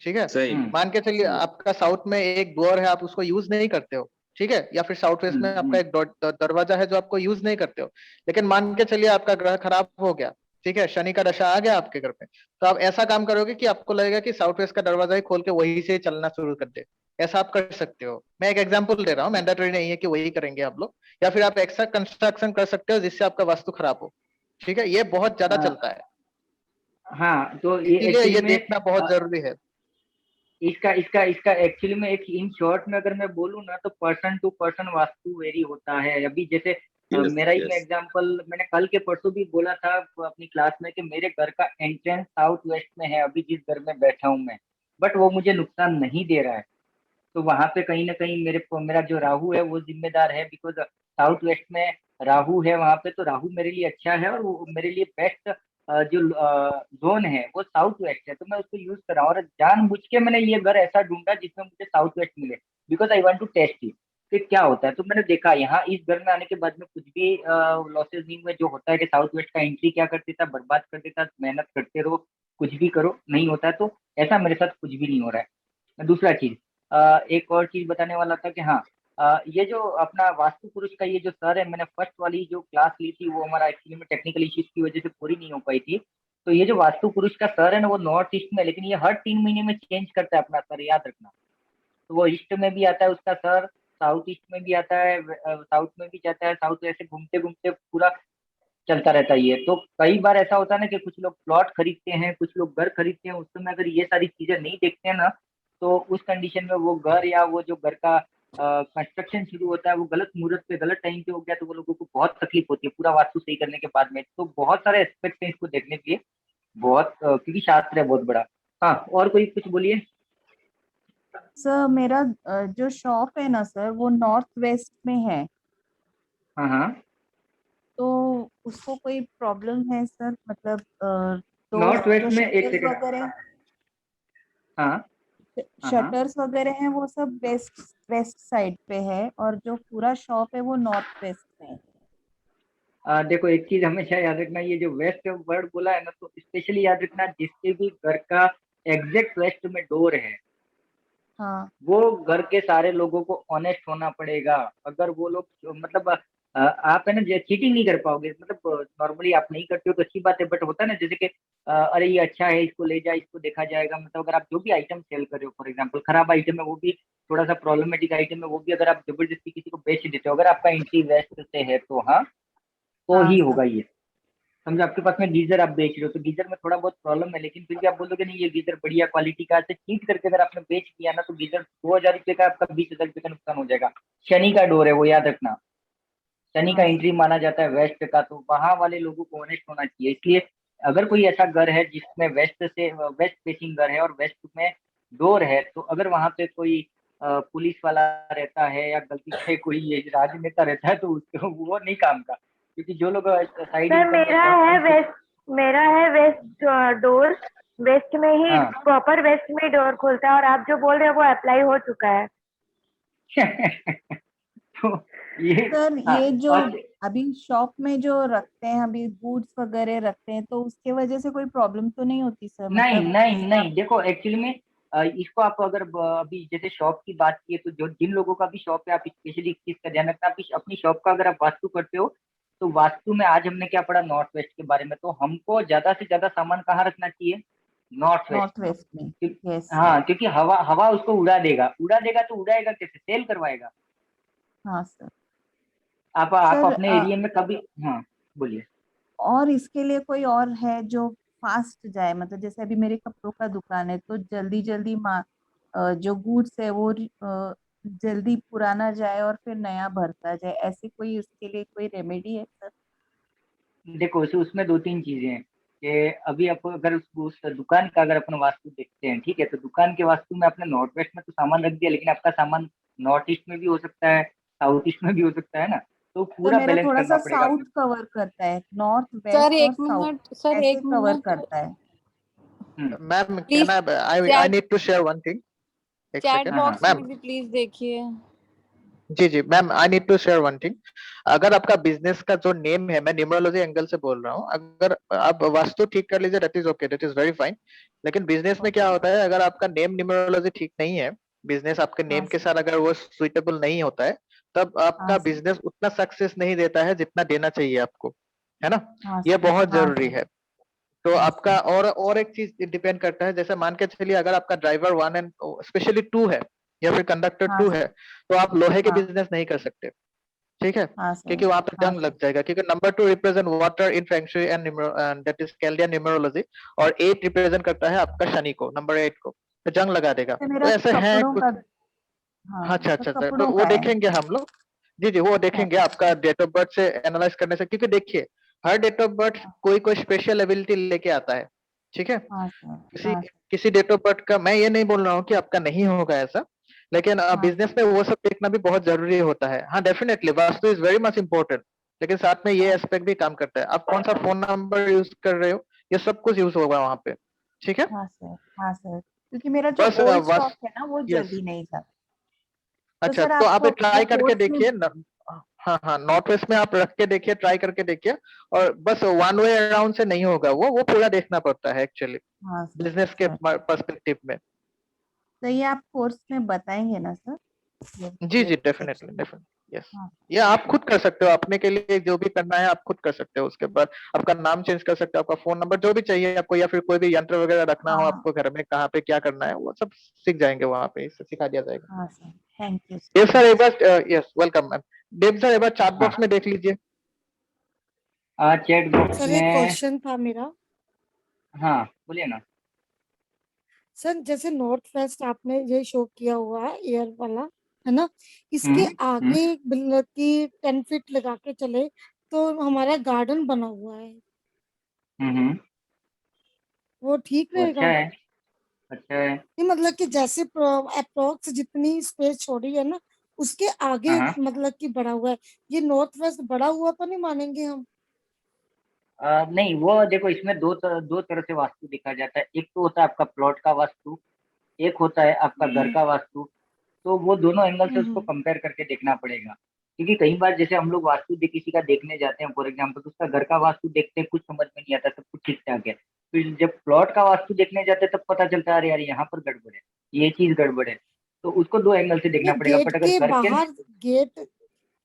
ठीक है। है। सही में। मान के चलिए सही। आपका साउथ में एक डोर है, आप उसको यूज नहीं करते हो, ठीक है, या फिर साउथ वेस्ट में आपका हम्म। एक दरवाजा है जो आपको यूज नहीं करते हो। लेकिन मान के चलिए आपका ग्रह खराब हो गया, ठीक है, शनि का दशा आ गया आपके घर पे, तो आप ऐसा काम करोगे कि आपको लगेगा कि साउथ वेस्ट का दरवाजा ही खोल के वहीं से चलना शुरू कर दे। ऐसा आप कर सकते हो, मैं एक एग्जांपल दे रहा हूँ, मैंडेटरी नहीं है कि वही करेंगे आप लोग। या फिर आप ऐसा कंस्ट्रक्शन कर सकते हो जिससे आपका वास्तु खराब हो, ठीक है, ये बहुत ज्यादा चलता है, हाँ, तो ये इसीलिए एक्चुअली ये में देखना बहुत जरूरी है। इसका इसका इसका एक्चुअली में एक इन शॉर्ट में अगर मैं बोलूँ ना, तो पर्सन टू पर्सन वास्तु वेरी होता है। अभी जैसे यस मेरा ही मैं यस। एग्जांपल, मैंने कल के परसों भी बोला था अपनी क्लास में कि मेरे घर का एंट्रेंस साउथ वेस्ट में है, अभी जिस घर में बैठा हूँ मैं, बट वो मुझे नुकसान नहीं दे रहा है। तो वहां पे कहीं ना कहीं मेरा जो राहु है वो जिम्मेदार है, बिकॉज साउथ वेस्ट में राहु है वहां पे, तो राहु मेरे लिए अच्छा है और वो मेरे लिए बेस्ट जो जोन है वो साउथ वेस्ट है, तो मैं उसको यूज कर रहा हूँ। और जानबूझ के मैंने ये घर ऐसा ढूंढा जिसमें मुझे साउथ वेस्ट मिले, because I want to test it कि क्या होता है। तो मैंने देखा यहाँ इस घर में आने के बाद में कुछ भी लॉसेज नहीं हुए। जो होता है कि साउथ वेस्ट का एंट्री क्या कर देता, बर्बाद कर देता, मेहनत करते रहो कुछ भी करो नहीं होता है, तो ऐसा मेरे साथ कुछ भी नहीं हो रहा है। दूसरा चीज, एक और चीज बताने वाला था कि हाँ, ये जो अपना वास्तु पुरुष का ये जो सर है, मैंने फर्स्ट वाली जो क्लास ली थी वो हमारा एक्चुअली में टेक्निकल इश्यूज की वजह से पूरी नहीं हो पाई थी। तो ये जो वास्तु पुरुष का सर है ना, वो नॉर्थ ईस्ट में, लेकिन ये हर 3 महीने में चेंज करता है अपना सर, याद रखना। तो वो ईस्ट में भी आता है उसका सर, साउथ ईस्ट में भी आता है, साउथ में भी जाता है, साउथ ऐसे घूमते घूमते पूरा चलता रहता है ये। तो कई बार ऐसा होता है ना कि कुछ लोग प्लॉट खरीदते हैं, कुछ लोग घर खरीदते हैं, उस समय अगर ये सारी चीजें नहीं देखते हैं ना, तो उस कंडीशन में वो घर या वो जो घर का कंस्ट्रक्शन शुरू होता है वो गलत मुहूर्त पे गलत टाइम पे हो गया, तो वो लोगों को बहुत तकलीफ होती है पूरा वास्तु सही करने के बाद में। तो बहुत सारे एस्पेक्ट हैं इसको देखने के लिए, बहुत क्योंकि शास्त्र है बहुत बड़ा। हाँ, और कोई कुछ बोलिए। सर मेरा जो शॉप है ना सर, वो नॉर्थ वेस्ट में है, हाँ हाँ। तो उसको कोई प्रॉब्लम है सर? मतलब तो नॉर्थ वेस्ट जो में एक शटर्स सेकंड। वगैरह हाँ हाँ हाँ। शटर्स वगैरह हैं वो सब वेस्ट वेस्ट साइड पे है, और जो पूरा शॉप है वो नॉर्थ वेस्ट में है। देखो एक चीज हमेशा याद रखना, ये जो वेस्ट वर्ड बोला है ना, तो स्पेशली याद रखना जिसके भी घर का एग्जैक्ट वेस्ट में डोर है, हाँ वो घर के सारे लोगों को ऑनेस्ट होना पड़ेगा। अगर वो लोग मतलब आप है ना चीटिंग नहीं कर पाओगे, मतलब नॉर्मली आप नहीं करते हो तो अच्छी बात है, बट होता है ना जैसे कि अरे ये अच्छा है इसको ले जा, इसको देखा जाएगा, मतलब अगर आप जो भी आइटम सेल कर रहे हो, फॉर एग्जांपल खराब आइटम है वो भी, थोड़ा सा प्रॉब्लमेटिक आइटम है वो भी, अगर आप जबरदस्ती किसी को बेच देते हो, अगर आपका एंट्री वेस्ट से है तो हाँ, तो हाँ ही सर। होगा ये। समझो आपके पास में गीजर आप बेच रहे हो, तो गीजर में थोड़ा बहुत प्रॉब्लम है, लेकिन फिर भी आप बोलोगे नहीं ये गीजर बढ़िया क्वालिटी का है, चीट करके अगर आपने बेच दिया ना, तो गीजर 2000 रुपये का आपका 20,000 रुपये का नुकसान हो जाएगा। शनि का डोर है वो, याद रखना। शनि का हाँ एंट्री माना जाता है वेस्ट का, तो वहां वाले लोगों को ऑनेस्ट होना चाहिए। इसलिए अगर कोई ऐसा घर है जिसमें वेस्ट फेसिंग घर है और वेस्ट में डोर है, तो अगर वहां पे कोई पुलिस वाला रहता है या गलती से कोई ये राजनेता रहता है, तो उसको वो नहीं काम का, क्योंकि जो लोग साइड सर इनकम सोर्स। मेरा है वेस्ट डोर, वेस्ट में ही हाँ प्रॉपर वेस्ट में डोर खुलता है, और आप जो बोल रहे हैं वो अप्लाई हो चुका है। तो ये सर, हाँ, ये जो और अभी शॉप में जो रखते हैं, अभी गुड्स वगैरह रखते हैं, तो उसके वजह से कोई प्रॉब्लम तो नहीं होती सर? नहीं मतलब नहीं जैसे नहीं, देखो एक्चुअली में इसको आप अगर अभी जैसे शॉप की बात की है, तो जो जिन लोगों का भी शॉप है, आप स्पेशली इस चीज का ध्यान रखना, आप अपनी शॉप का अगर आप वास्तु करते हो, तो वास्तु में आज हमने क्या पढ़ा नॉर्थ वेस्ट के बारे में, तो हमको ज्यादा से ज्यादा सामान कहाँ रखना चाहिए? नॉर्थ वेस्ट नॉर्थ वेस्ट में। में। Yes sir. हाँ, क्योंकि हवा हवा उसको उड़ा देगा तो उड़ाएगा कैसे? सेल करवाएगा। हाँ सर। आप सर, अपने एरिया में कभी, हाँ बोलिए। और इसके लिए कोई और है जो फास्ट जाए? मतलब जैसे अभी मेरे कपड़ों का दुकान है, तो जल्दी जल्दी जो गुड्स है वो जल्दी पुराना जाए और फिर नया भरता जाए, ऐसे कोई उसके लिए कोई रेमेडी है सर? देखो उसमें दो तीन चीजें हैं कि अभी आप अगर उस दुकान का अगर अपन वास्तु देखते हैं, ठीक है, तो दुकान के वास्तु में आपने नॉर्थ वेस्ट में तो सामान रख दिया, लेकिन आपका सामान नॉर्थ ईस्ट में भी हो सकता है, साउथ ईस्ट में भी हो सकता है ना, तो सर, पूरा मेरा बैलेंस थोड़ा करना सा पड़ेगा। साउथ कवर करता है, नॉर्थ सर वेस्ट और एक साउथ मिनट, सर ऐसे एक कवर मिनट, करता है। Ma'am please can I chat need to share one thing. एक चैट सेकंड हाँ हाँ बॉक्स में मैम। भी प्लीज देखिए। जी जी ma'am, I need to share one thing. अगर आपका बिजनेस का जो नेम है, मैं न्यूमरोलॉजी एंगल से बोल रहा हूँ, अगर आप वास्तु ठीक कर लीजिए, that is okay, that is very fine. लेकिन बिजनेस में क्या होता है, अगर आपका नेम न्यूमरोलॉजी ठीक नहीं है, बिजनेस आपके हाँ नेम के सर। साथ अगर वो सुइटेबल नहीं होता है, तब हाँ आपका सर। बिजनेस उतना सक्सेस नहीं देता है जितना देना चाहिए आपको, है ना? हाँ ये सर। बहुत हाँ जरूरी सर। है। तो हाँ आपका सर। और एक चीज डिपेंड करता है, जैसे मान के चलिए अगर आपका ड्राइवर 1 एंड स्पेशली 2 है या फिर कंडक्टर हाँ 2 सर। है, तो आप लोहे के हाँ। बिजनेस नहीं कर सकते, ठीक है? हाँ सर। क्योंकि वहां पे हाँ जंग सर। लग जाएगा, क्योंकि number 2 represent water in feng shui and that is Chaldean numerology, और 8 रिप्रेजेंट करता है आपका शनि को, नंबर 8 को, तो जंग लगा देगा। तो तो मेरा ऐसे हैं कपड़ों कुछ। का। हाँ, अच्छा तो अच्छा अच्छा, तो कपड़ों वो का है। देखेंगे हम लोग। जी जी, वो हाँ देखेंगे सर। आपका डेट ऑफ बर्थ से एनालाइज करने से, क्योंकि देखिए हर डेट ऑफ बर्थ कोई कोई स्पेशल एबिलिटी लेके आता है, ठीक है? हाँ सर। किसी हाँ सर। किसी डेट ऑफ बर्थ का, मैं ये नहीं बोल रहा हूँ कि आपका नहीं होगा ऐसा, लेकिन हाँ बिजनेस सर। में वो सब देखना भी बहुत जरूरी होता है। हाँ definitely, vastu is very much important, लेकिन साथ में ये हाँ एस्पेक्ट भी काम करता है। आप कौन सा फोन नंबर यूज कर रहे हो, ये सब कुछ यूज होगा वहां पे, ठीक है? हाँ सर। हाँ सर, क्योंकि मेरा जो बस ओल्ड बस स्टॉक है ना, वो यस। जल्दी नहीं जाता। तो अच्छा, सर, तो आप आपको वो ट्राई करके कोर्स में। देखिए हाँ हाँ, नॉर्थ वेस्ट में आप रख के देखिए, ट्राई करके देखिए। और बस वन वे अराउंड से नहीं होगा, वो पूरा देखना पड़ता है एक्चुअली, हाँ सर। बिजनेस के सर, पर्सपेक्टिव में। तो ये आप कोर्स में बताएंगे ना सर? जी ये जी, डेफिनेटली सेक्शन। Definitely, yes. हाँ। ये आप खुद कर सकते हो, अपने के लिए जो भी करना है आप खुद कर सकते हो। उसके बाद आपका नाम चेंज कर सकते हो, आपका फोन नंबर जो भी चाहिए आपको, या फिर कोई भी यंत्र वगैरह रखना हो हाँ। आपको घर में, कहाँ पे क्या करना है, वो सब सीख जाएंगे वहां पे, इससे सिखा दिया जाएगा। हाँ सर, थैंक यू ये सर। सर एक बार, यस वेलकम मैम। देव सर एक बार चैट हाँ बॉक्स में देख लीजिए। चैट बॉक्स सर एक में। क्वेश्चन था मेरा। हाँ बोलिए ना। सर जैसे नॉर्थ वेस्ट आपने ये शो किया हुआ है एयर वाला, है ना, इसके हम्म। आगे मतलब कि 10 फीट लगा के चले तो हमारा गार्डन बना हुआ है, हम्म। वो ठीक तो अच्छा रहेगा? है, अच्छा है। नहीं मतलब कि जैसे अप्रोक्स जितनी स्पेस छोड़ी है ना, उसके हाँ आगे हाँ। मतलब कि बड़ा हुआ है, ये नॉर्थ वेस्ट बड़ा हुआ तो नहीं मानेंगे हम? नहीं, वो देखो इसमें दो तरह से वास्तु देखा जाता है। एक तो होता है आपका प्लॉट का वास्तु, एक होता है आपका घर हम्म। का वास्तु। तो वो दोनों एंगल से उसको हम्म। कंपेयर करके देखना पड़ेगा, क्योंकि कई बार जैसे हम लोग वास्तु किसी का देखने जाते हैं फॉर एग्जाम्पल, तो उसका घर का वास्तु देखते हैं, कुछ समझ में नहीं आता, सब कुछ ठीक ठाक है। फिर जब प्लॉट का वास्तु देखने जाते हैं तब पता चलता है अरे यार यहाँ पर गड़बड़ है, ये चीज गड़बड़ है। तो उसको दो एंगल से ये देखना पड़ेगा, गेट बट अगर के घर के। बाहर, गेट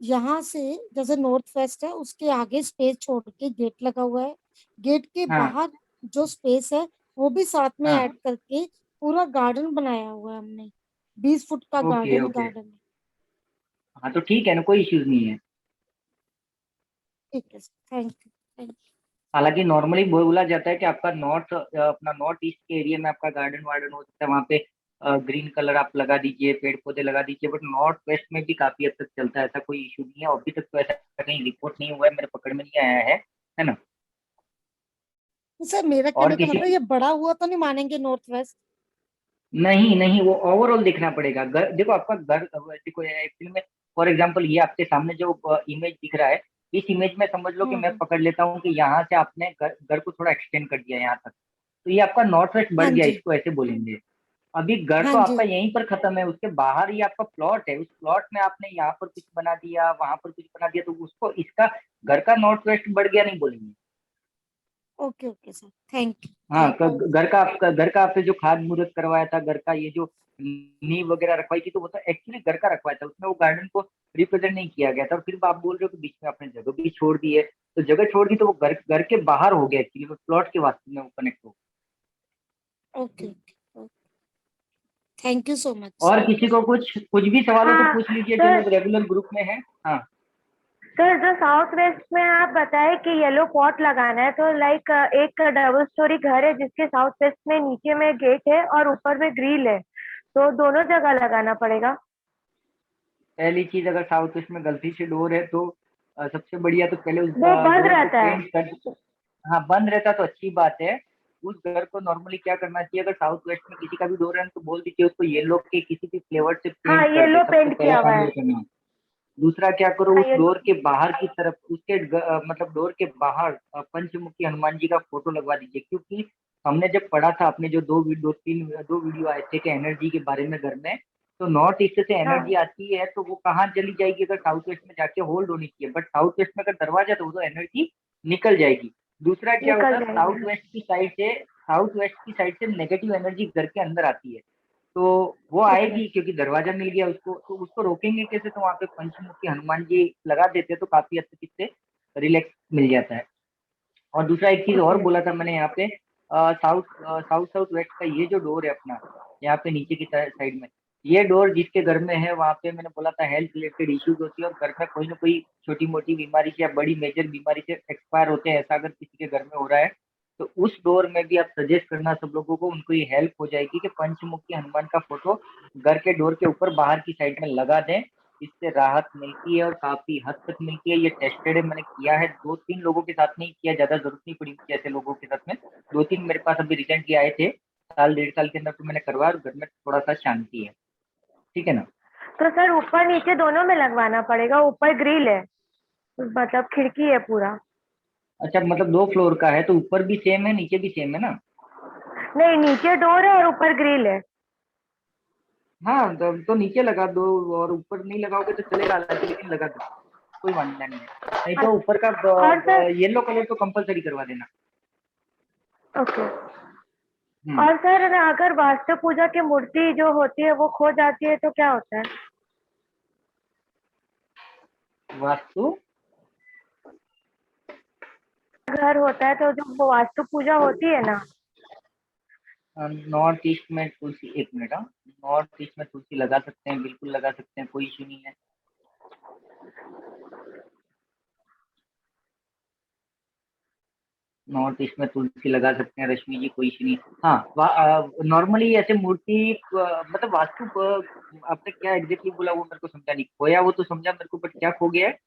यहाँ से जैसे नॉर्थ वेस्ट है उसके आगे स्पेस छोड़ के गेट लगा हुआ है, गेट के हाँ बाहर जो स्पेस है वो भी साथ में हाँ। ऐड करके पूरा गार्डन बनाया हुआ है हमने, 20 फुट का ओके गार्डन ओके। गार्डन है। हाँ तो ठीक है ना, कोई इश्यूज नहीं है। ठीक है, थैंक यू थैंक यू। हालांकि नॉर्मली बोला जाता है कि आपका अपना नॉर्थ ईस्ट के एरिया में आपका गार्डन वार्डन हो सकता है, वहाँ पे ग्रीन कलर आप लगा दीजिए, पेड़ पौधे लगा दीजिए, बट नॉर्थ वेस्ट में भी काफी हद तक चलता है, ऐसा कोई इशू नहीं है। अभी तक तो ऐसा कहीं रिपोर्ट नहीं हुआ है, मेरे पकड़ में नहीं आया है ना। तो सर मेरा और कहने का किसी मतलब ये बड़ा हुआ तो नहीं मानेंगे नॉर्थ वेस्ट? नहीं नहीं, वो ओवरऑल देखना पड़ेगा। देखो आपका घर, देखो एक्चुअली में फॉर एग्जांपल ये आपके सामने जो इमेज दिख रहा है, इस इमेज में समझ लो कि मैं पकड़ लेता हूँ कि यहाँ से आपने घर को थोड़ा एक्सटेंड कर दिया यहाँ तक, तो ये आपका नॉर्थ वेस्ट बढ़ हाँ गया, जी, इसको ऐसे बोलेंगे। अभी घर हाँ तो जी। आपका यहीं पर खत्म है, उसके बाहर ही आपका प्लॉट है, उस प्लॉट में आपने यहाँ पर कुछ बना दिया, वहां पर कुछ बना दिया, तो उसको इसका घर का नॉर्थ वेस्ट बढ़ गया नहीं बोलेंगे। Okay okay sir, thank you. हाँ, थैंक यू। घर का आपने जो खाद मुहूर्त करवाया था, घर का ये जो नींव वगैरह रखवाई थी, तो वो तो एक्चुअली घर का रखवाया था, उसमें वो गार्डन को रिप्रेजेंट नहीं किया गया था। और फिर आप बोल रहे हो कि बीच में आपने जगह भी छोड़ दी है, तो जगह छोड़ दी तो वो घर के बाहर हो गया, एक्चुअली वो प्लॉट के वास्तव में वो कनेक्ट हो। Okay okay, thank you so much. और किसी को कुछ भी सवाल हो तो हाँ, पूछ लीजिए, जो सर। लोग रेगुलर ग्रुप में है। हाँ सर जो साउथ वेस्ट में आप बताए कि येलो पॉट लगाना है, तो लाइक एक डबल स्टोरी घर है जिसके साउथ वेस्ट में नीचे में गेट है और ऊपर में ग्रिल है, तो दोनों जगह लगाना पड़ेगा। पहली चीज, अगर साउथ वेस्ट में गलती से डोर है तो सबसे बढ़िया तो पहले उस वो बंद डोर को रहता है। पेंट कर। हाँ, बंद रहता तो अच्छी बात है। उस घर को नॉर्मली क्या करना चाहिए, अगर साउथ वेस्ट में किसी का भी डोर है तो बोल दीजिए उसको येलो के किसी भी फ्लेवर से हाँ, पेंट कर दे, येलो सबसे पेंट पहला किया हुआ काम है। ये करना। दूसरा क्या करो, हाँ, उस येलो। डोर के बाहर की तरफ उसके मतलब डोर के बाहर पंचमुखी हनुमान जी का फोटो लगवा दीजिए, क्योंकि हमने जब पढ़ा था, अपने जो दो वीडियो आए थे कि एनर्जी के बारे में घर में, तो नॉर्थ ईस्ट से हाँ, एनर्जी आती है तो वो कहाँ चली जाएगी, अगर साउथ वेस्ट में जाके होल्ड होनी चाहिए, बट साउथ वेस्ट में अगर दरवाजा तो वो तो एनर्जी निकल जाएगी। दूसरा क्या होता निकल है, जाएगी। साउथ वेस्ट की साइड से नेगेटिव एनर्जी घर के अंदर आती है, तो वो ओके। आएगी, क्योंकि दरवाजा मिल गया उसको, तो उसको रोकेंगे कैसे, तो वहां पे पंचमुखी हनुमान जी लगा देते हैं, तो काफी हद तक इससे रिलैक्स मिल जाता है। और दूसरा एक चीज और ओके। बोला था मैंने यहाँ पे, साउथ वेस्ट का ये जो डोर है अपना, यहाँ पे नीचे की साइड में, ये डोर जिसके घर में है, वहाँ पे मैंने बोला था हेल्थ रिलेटेड इश्यूज होती है, और घर में कोई ना कोई छोटी मोटी बीमारी से या बड़ी मेजर बीमारी से एक्सपायर होते हैं, ऐसा अगर किसी के घर में हो रहा है, तो उस डोर में भी आप सजेस्ट करना सब लोगों को, उनको ये हेल्प हो जाएगी कि पंचमुखी हनुमान का फोटो घर के डोर के ऊपर बाहर की साइड में लगा दें। इससे राहत मिलती है और काफी हद तक मिलती है, ये टेस्टेड है, मैंने किया है, 2-3 लोगों के साथ नहीं किया, ज्यादा जरूरत नहीं पड़ी मुझे ऐसे लोगों के साथ में। 2-3 मेरे पास अभी रिसेंटली आए थे, साल 1.5 साल के अंदर, तो मैंने करवाया और घर में थोड़ा सा शांति है। ठीक है ना। तो सर ऊपर नीचे दोनों में लगवाना पड़ेगा? ऊपर ग्रिल है, मतलब खिड़की है पूरा? अच्छा, मतलब 2 फ्लोर का है तो ऊपर भी सेम है नीचे भी सेम है ना। नहीं, नीचे डोर है और ऊपर ग्रिल है। हाँ, तो नीचे लगा दो, और ऊपर नहीं लगाओगे तो चलेगा, लेकिन लगा दो, कोई मानना नहीं है। नहीं तो ऊपर का और सर। येलो कलर तो कंपलसरी करवा देना। ओके। और सर अगर वास्तु पूजा की मूर्ति जो होती है वो खो जाती है तो क्या होता है? वास्तु घर होता है तो जो वास्तु पूजा होती है ना, नॉर्थ ईस्ट में तुलसी, एक मिनट, हाँ, नॉर्थ ईस्ट में तुलसी लगा सकते हैं, बिल्कुल लगा सकते हैं, कोई इशू नहीं है। नॉर्थ ईस्ट में तुलसी लगा सकते हैं रश्मि जी, कोई इशू नहीं। हाँ, नॉर्मली ऐसे मूर्ति मतलब वास्तु आपने क्या एग्जैक्टली बोला वो मेरे को समझा नहीं, खोया वो तो समझा मेरे को, बट क्या खो गया है?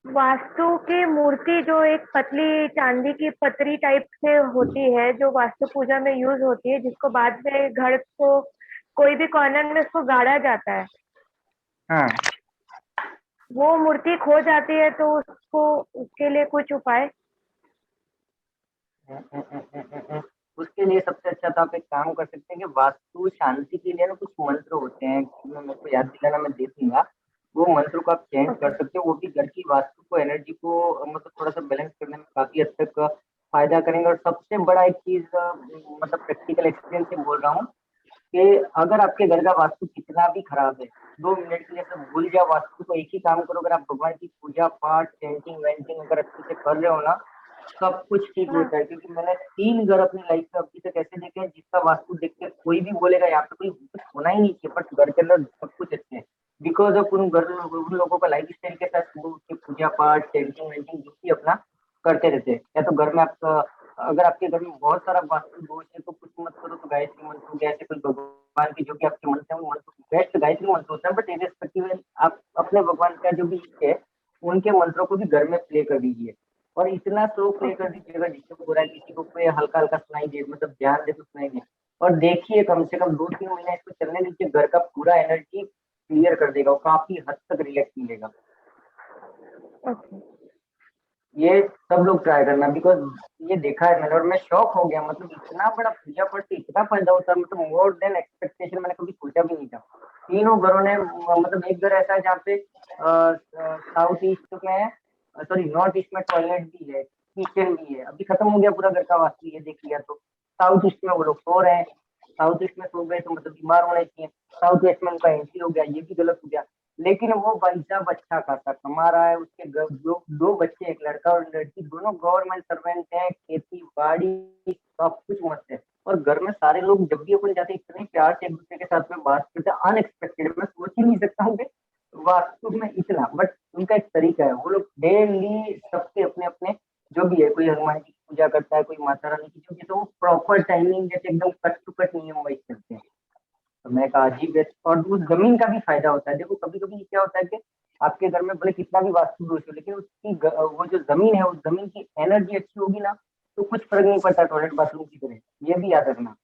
वास्तु की मूर्ति जो एक पतली चांदी की पतरी टाइप से होती है, जो वास्तु पूजा में यूज होती है, जिसको बाद में घर को कोई भी कॉर्नर में उसको गाड़ा जाता है, हाँ, वो मूर्ति खो जाती है, तो उसको उसके लिए कुछ उपाय? उसके लिए सबसे अच्छा तो आप एक काम कर सकते हैं कि वास्तु शांति के लिए ना कुछ मंत्र होते हैं, मेरे को याद दिलाना, मैं दे दूंगा, वो मंत्र को आप चेंज कर सकते हो, वो भी घर की वास्तु को, एनर्जी को मतलब थोड़ा सा बैलेंस करने में काफी हद तक फायदा करेंगे। और सबसे बड़ा एक चीज, मतलब प्रैक्टिकल एक्सपीरियंस से बोल रहा हूँ कि अगर आपके घर का वास्तु कितना भी खराब है, 2 मिनट के लिए सब भूल जाओ वास्तु को, एक ही काम करो, अगर आप भगवान की पूजा पाठ चेंटिंग वेंटिंग अगर अच्छे से कर रहे हो ना, सब कुछ ठीक होता है। क्योंकि मैंने 3 घर अपनी लाइफ में अभी तक ऐसे देखे हैं जिसका वास्तु देख के कोई भी बोलेगा यहाँ पे कोई कुछ होना ही नहीं चाहिए, बट घर के अंदर सब कुछ अच्छे है, बिकॉज ऑफ उन लोगों का लाइफ स्टाइल के साथ सुबह उठ के पूजा पाठ चेंटिंग वेंटिंग जो भी अपना करते रहते हैं। या तो घर में आप अगर आपके घर में बहुत सारा वास्तु दोष है तो कुछ मत करो, तो गायत्री मंत्र हो गया, ऐसे कोई भगवान के जो भी आपके मंत्र हैं वो मंत्र बेस्ट गायत्री मंत्र होता है, बट इरेस्पेक्टिव आप अपने भगवान का जो भी है उनके मंत्रों को भी घर में प्ले कर दीजिए, और इतना स्लो प्ले कर दीजिएगा डिस्टर्ब हो रहा है किसी को कोई हल्का हल्का सुनाई दे, मतलब ध्यान दे तो सुनाई दे, और देखिए कम से कम 2-3 महीने इसको चलने दीजिए, घर का पूरा एनर्जी क्लियर कर देगा और काफी हद तक रिलैक्स मिलेगा। ये सब लोग ट्राई करना, बिकॉज ये देखा है मैंने और मैं शॉक हो गया, मतलब इतना बड़ा पूजा पाठ से इतना फायदा होता है, मतलब मोर देन एक्सपेक्टेशन, मैंने कभी सोचा भी नहीं था। तीनों घरों ने, मतलब एक घर ऐसा है जहाँ पे साउथ ईस्ट में, सॉरी नॉर्थ ईस्ट में टॉयलेट भी है, किचन भी है, अभी खत्म हो गया पूरा घर का वास्तु, ये देख लिया तो साउथ ईस्ट में वो लोग सो रहे हैं, साउथ ईस्ट में सो गए तो मतलब बीमार होने चाहिए, साउथ वेस्ट में उनका एंट्री हो गया, ये भी गलत हो गया, लेकिन वो भाई साहब अच्छा खासा कमा रहा है, उसके दो बच्चे, एक लड़का और लड़की, दोनों गवर्नमेंट सर्वेंट हैं, खेती बाड़ी सब कुछ मस्त है, और घर में सारे लोग जब भी अपन जाते हैं इतने प्यार से एक दूसरे के साथ में बात करते हैं, अनएक्सपेक्टेड, मैं सोच ही नहीं सकता हूँ वास्तु में इतना, बट उनका एक तरीका है, वो लोग डेली सबके अपने अपने जो भी है, कोई हनुमान जी की पूजा करता है, कोई माता रानी की, जो तो वो प्रॉपर टाइमिंग जैसे एकदम कट टू कट नियम वाइज करते हैं। तो मैं कहा अजीब है, और उस जमीन का भी फायदा होता है। देखो कभी कभी क्या होता है कि आपके घर में भले कितना भी वास्तु दोष हो, लेकिन उसकी वो जो जमीन है, उस जमीन की एनर्जी अच्छी होगी ना, तो कुछ फर्क नहीं पड़ता टॉयलेट बाथरूम की तरह, ये भी याद रखना।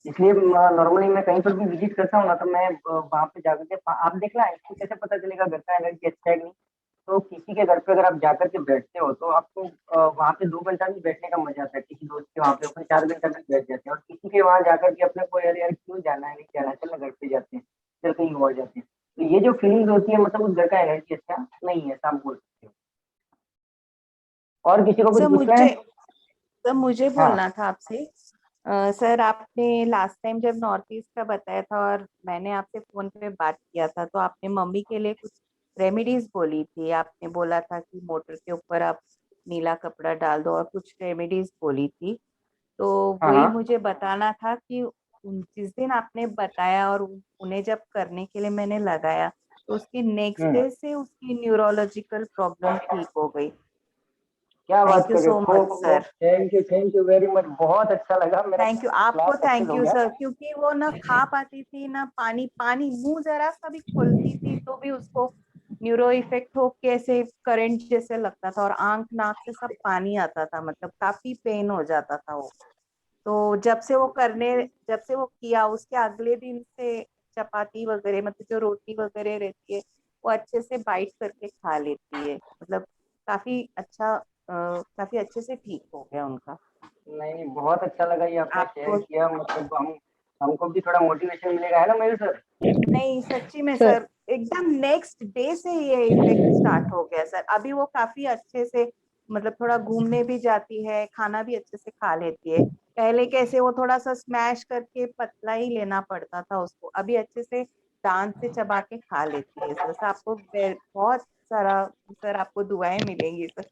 इसलिए नॉर्मली मैं कहीं पर भी विजिट करता हूँ ना, तो मैं वहां पे जाकर के, आप देखना इसको कैसे पता चलेगा घर का एनर्जी अच्छा है कि नहीं, तो किसी के घर पे अगर आप जाकर के बैठते हो तो आपको वहां पे 2 घंटा भी बैठने का मजा आता है, किसी दोस्त के वहां पे अपन 4 घंटा भी बैठ जाते हैं, और किसी के वहां जाकर के अपने को यार यार क्यों जाना है, नहीं जाना है, चल घर पे जाते हैं, चल कहीं और जाते हैं, तो ये जो फीलिंग होती है, मतलब उस घर का एनर्जी अच्छा नहीं है, ऐसा आप बोल सकते हो। और किसी को कुछ पूछना है? सर मुझे हाँ। बोलना था आपसे, सर आपने लास्ट टाइम जब नॉर्थ ईस्ट का बताया था और मैंने आपसे फोन पे बात किया था, तो आपने मम्मी के लिए कुछ रेमेडीज बोली थी, आपने बोला था कि मोटर के ऊपर आप नीला कपड़ा डाल दो और कुछ रेमेडीज बोली थी, तो वही मुझे बताना था कि जिस दिन आपने बताया और उन्हें जब करने के लिए मैंने लगाया, तो उसकी नेक्स्ट डे से उसकी न्यूरोलॉजिकल प्रॉब्लम ठीक हो गई। क्या बात थैंक यू कर रहे सो हो, much sir. Thank you very much, बहुत अच्छा लगा मेरा। थैंक यू, आपको क्लास थैंक सक्सेस हो यू गया। सर, क्योंकि वो ना खा पाती थी ना पानी, मुंह जरा सा भी खोलती थी तो भी उसको न्यूरो इफेक्ट हो कैसे करंट जैसे लगता था, और आंख नाक से सब पानी आता था, मतलब काफी पेन हो जाता था वो। तो जब से वो किया, उसके अगले दिन से चपाती वगैरह, मतलब जो रोटी वगैरह रहती है वो अच्छे से बाइट करके खा लेती है, मतलब काफी अच्छे से ठीक हो गया उनका। नहीं बहुत अच्छा लगा ये आपने शेयर आपको किया, मतलब हमको भी थोड़ा मोटिवेशन मिलेगा, है ना मयूर सर? नहीं सच्ची में सर, एकदम नेक्स्ट डे से ये इफेक्ट स्टार्ट हो गया सर। अभी वो काफी अच्छे से, मतलब थोड़ा घूमने भी जाती है, खाना भी अच्छे से खा लेती है। पहले कैसे वो थोड़ा सा स्मैश करके पतला ही लेना पड़ता था उसको, अभी अच्छे से दांत से चबा के खा लेती है सर। आपको बहुत सारा सर, आपको दुआएं मिलेंगी सर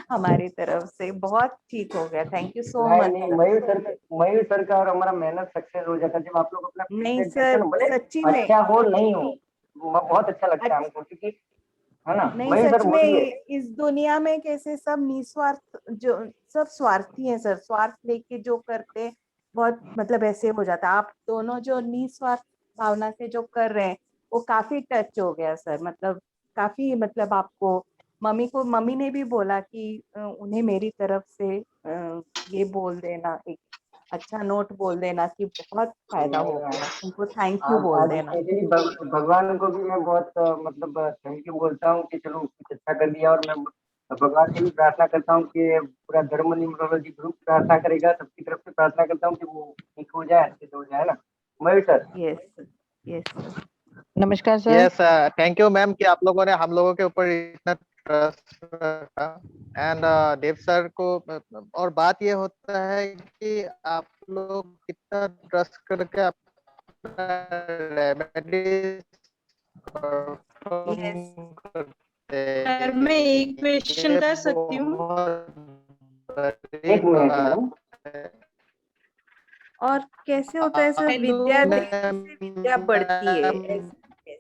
हमारी तरफ से, बहुत ठीक हो गया। थैंक यू सो मच नहीं सर। मयूर सर का और हमारा मेहनत सक्सेस हो जाता है जब आप लोग अपना नहीं फीडबैक देते हो सर, ना, भले सच्ची में अच्छा हो नहीं हो, बहुत अच्छा लगता है हमको, क्योंकि है ना नहीं मयूर सच सर में बोलिए। इस दुनिया में कैसे सब निस्वार्थ, जो सब स्वार्थी हैं सर, स्वार्थ लेके जो करते बहुत, मतलब ऐसे हो जाता। आप दोनों जो निस्वार्थ भावना से जो कर रहे हैं वो काफी टच हो गया सर, मतलब काफी, मतलब आपको मम्मी ने भी बोला कि उन्हें मेरी तरफ से ये बोल देना, एक अच्छा नोट बोल देना कि बहुत फायदा हो गया उनको, थैंक यू बोल आज देना। स्पेशली भगवान को भी मैं बहुत मतलब थैंक यू बोलता हूँ कि चलो कुछ अच्छा कर दिया, और मैं भगवान से भी प्रार्थना करता हूँ कि पूरा धर्म न्यूमरोलॉजी ग्रुप प्रार्थना करेगा, सबकी तरफ से प्रार्थना करता हूँ कि वो ठीक हो जाए, अच्छे से हो जाए ना मयूर सर। यस यस नमस्कार sir. Yes, thank you ma'am कि आप लोगों ने हम लोगों के ऊपर इतना ट्रस्ट रखा। एंड देव सर को, और बात ये होता है कि आप लोग कितना ट्रस्ट करके आप रेमेडीज यस सर मैं एक क्वेश्चन कर सकती हूँ? एक मिनट मैडम। और कैसे होता है सर, हेलो विद्या देने से विद्या बढ़ती है,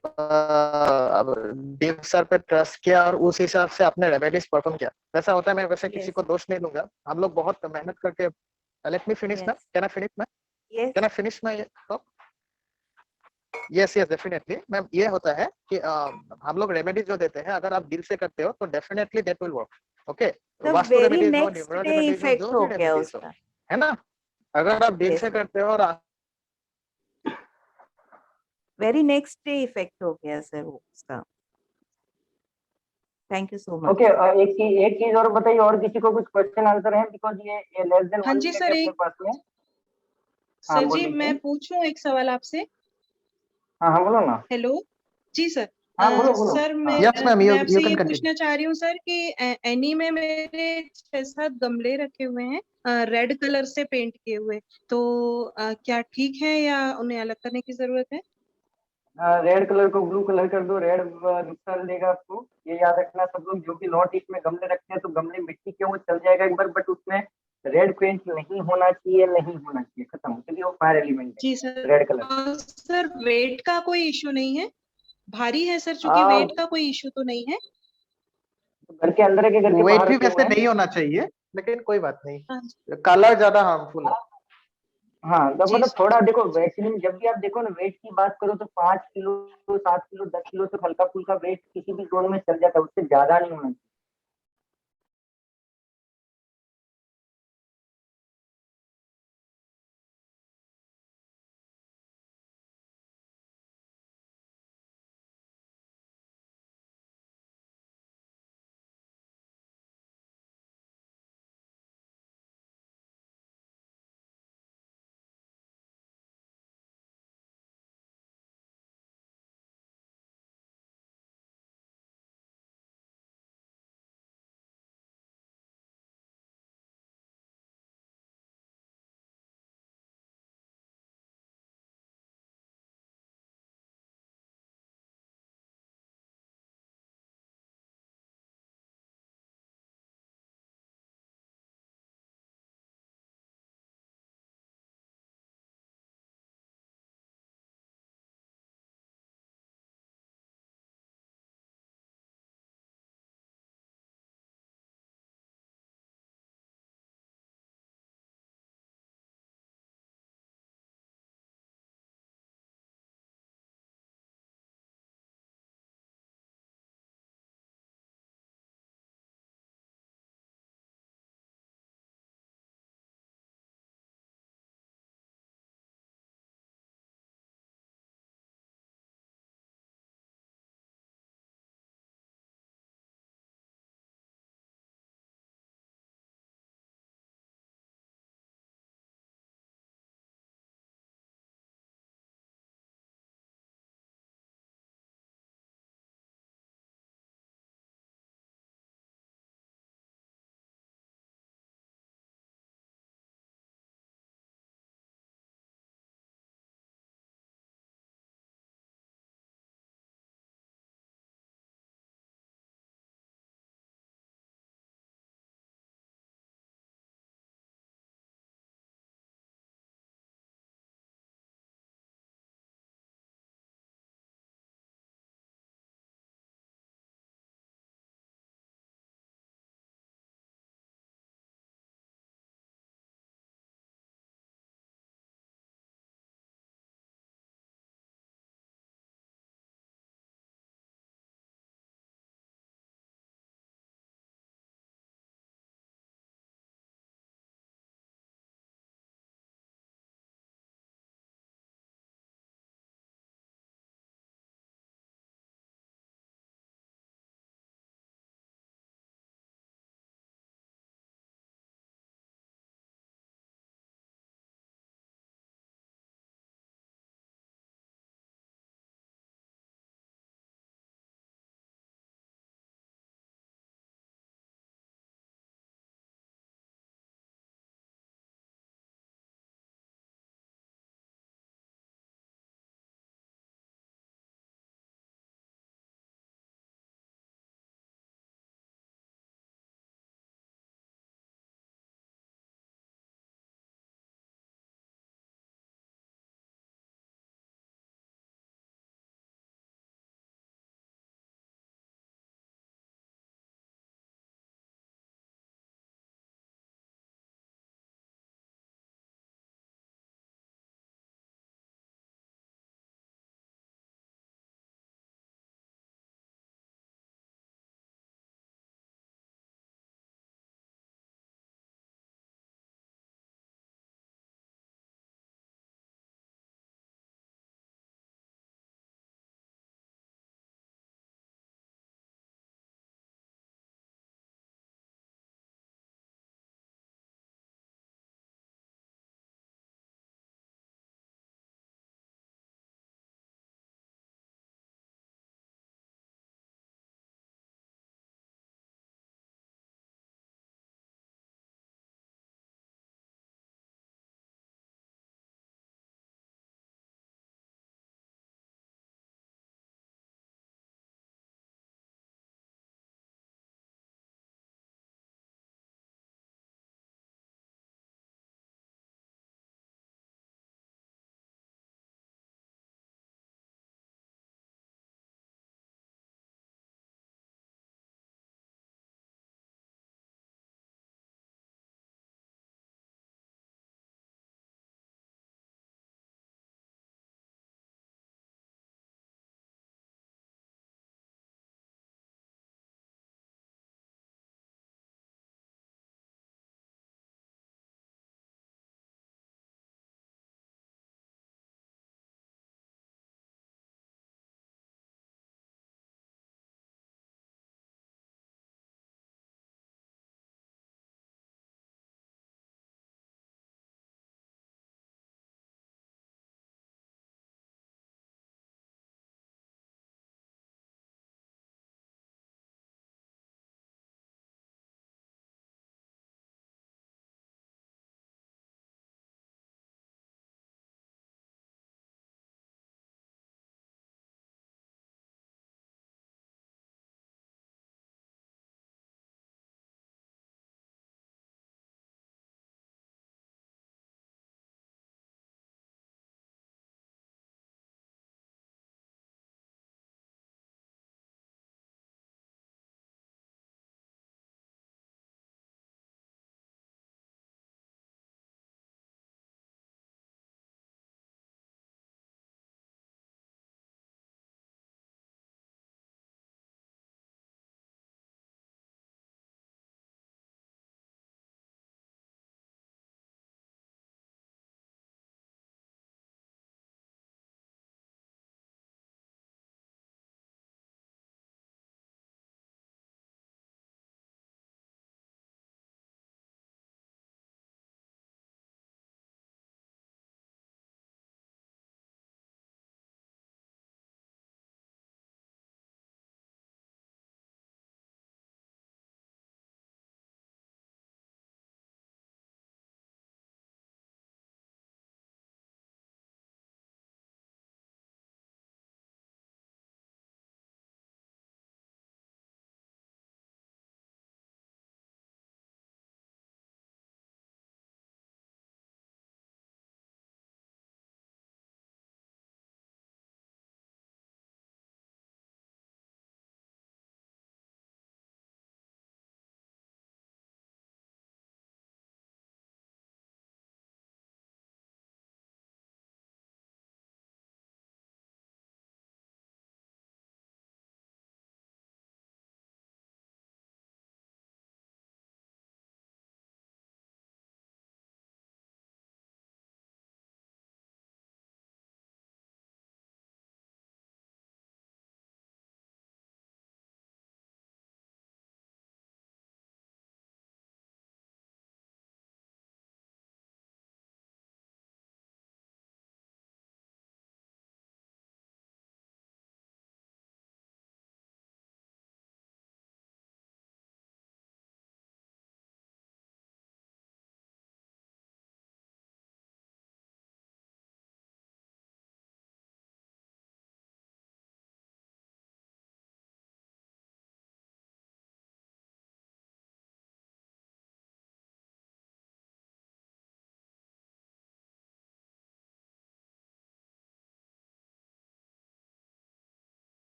अब देव सर पे ट्रस्ट किया और उस हिसाब से आपने रेमेडीज परफॉर्म किया, वैसा होता है। मैं वैसे किसी को दोष नहीं दूंगा, हम लोग बहुत मेहनत करके। Let me finish ma'am, can I finish ma'am? Yes. Can I finish my talk? Yes, definitely. Ma'am ये होता है कि हम लोग रेमेडी जो देते हैं, अगर आप दिल से करते हो तो definitely that will work. Okay, The vastu very remedies हो, next न्यूमरो day रेमेडीज हो, effect जो हो भी गया रेमेडीज हो, उसका. है ना. अगर आप दिल Yes. से करते हो और Very next day effect हो गया सर वो उसका. Thank you so much. Okay, एक चीज और बताइए, और किसी को कुछ क्वेश्चन आंसर है? बिकॉज ये लेस देन हाँ 1 जी मिनट सर, है अपने एक पास में. सर जी बोलिए. मैं पूछूं एक सवाल आपसे. हाँ बोलो ना. हेलो जी सर. बोलो. सर मैं Yes, ma'am, you आपसे can ये continue. पूछना चाह रही हूँ सर कि एनी में मेरे 6-7 गमले रखे हुए हैं रेड कलर से पेंट किए हुए, तो क्या ठीक है या उन्हें अलग करने की जरूरत है? रेड कलर को ब्लू कलर कर दो, रेड नुकसान देगा आपको. ये याद रखना सब लोग जो कि नॉर्थ ईस्ट में गमले रखते हैं, तो गमले मिट्टी के वो चल जाएगा एक बार, बट उसमें रेड पेंट नहीं होना चाहिए, खत्म, क्योंकि वो फायर एलिमेंट जी है sir. Red colour. Sir weight का कोई इश्यू नहीं है? भारी है सर, चूंकि वेट का कोई इश्यू तो नहीं है? घर के अंदर है कि घर के वेट बाहर भी रखे वैसे हुए हैं? नहीं होना चाहिए, लेकिन कोई बात नहीं. हाँ. कलर ज्यादा हार्मफुल है. हाँ, तो जी मतलब सर. थोड़ा देखो, एक्चुअली जब भी आप देखो ना, वेट की बात करो तो 5 किलो 7 किलो 10 किलो से हल्का फुल्का वेट किसी भी जोन में चल जाता है, उससे ज्यादा नहीं होना चाहिए.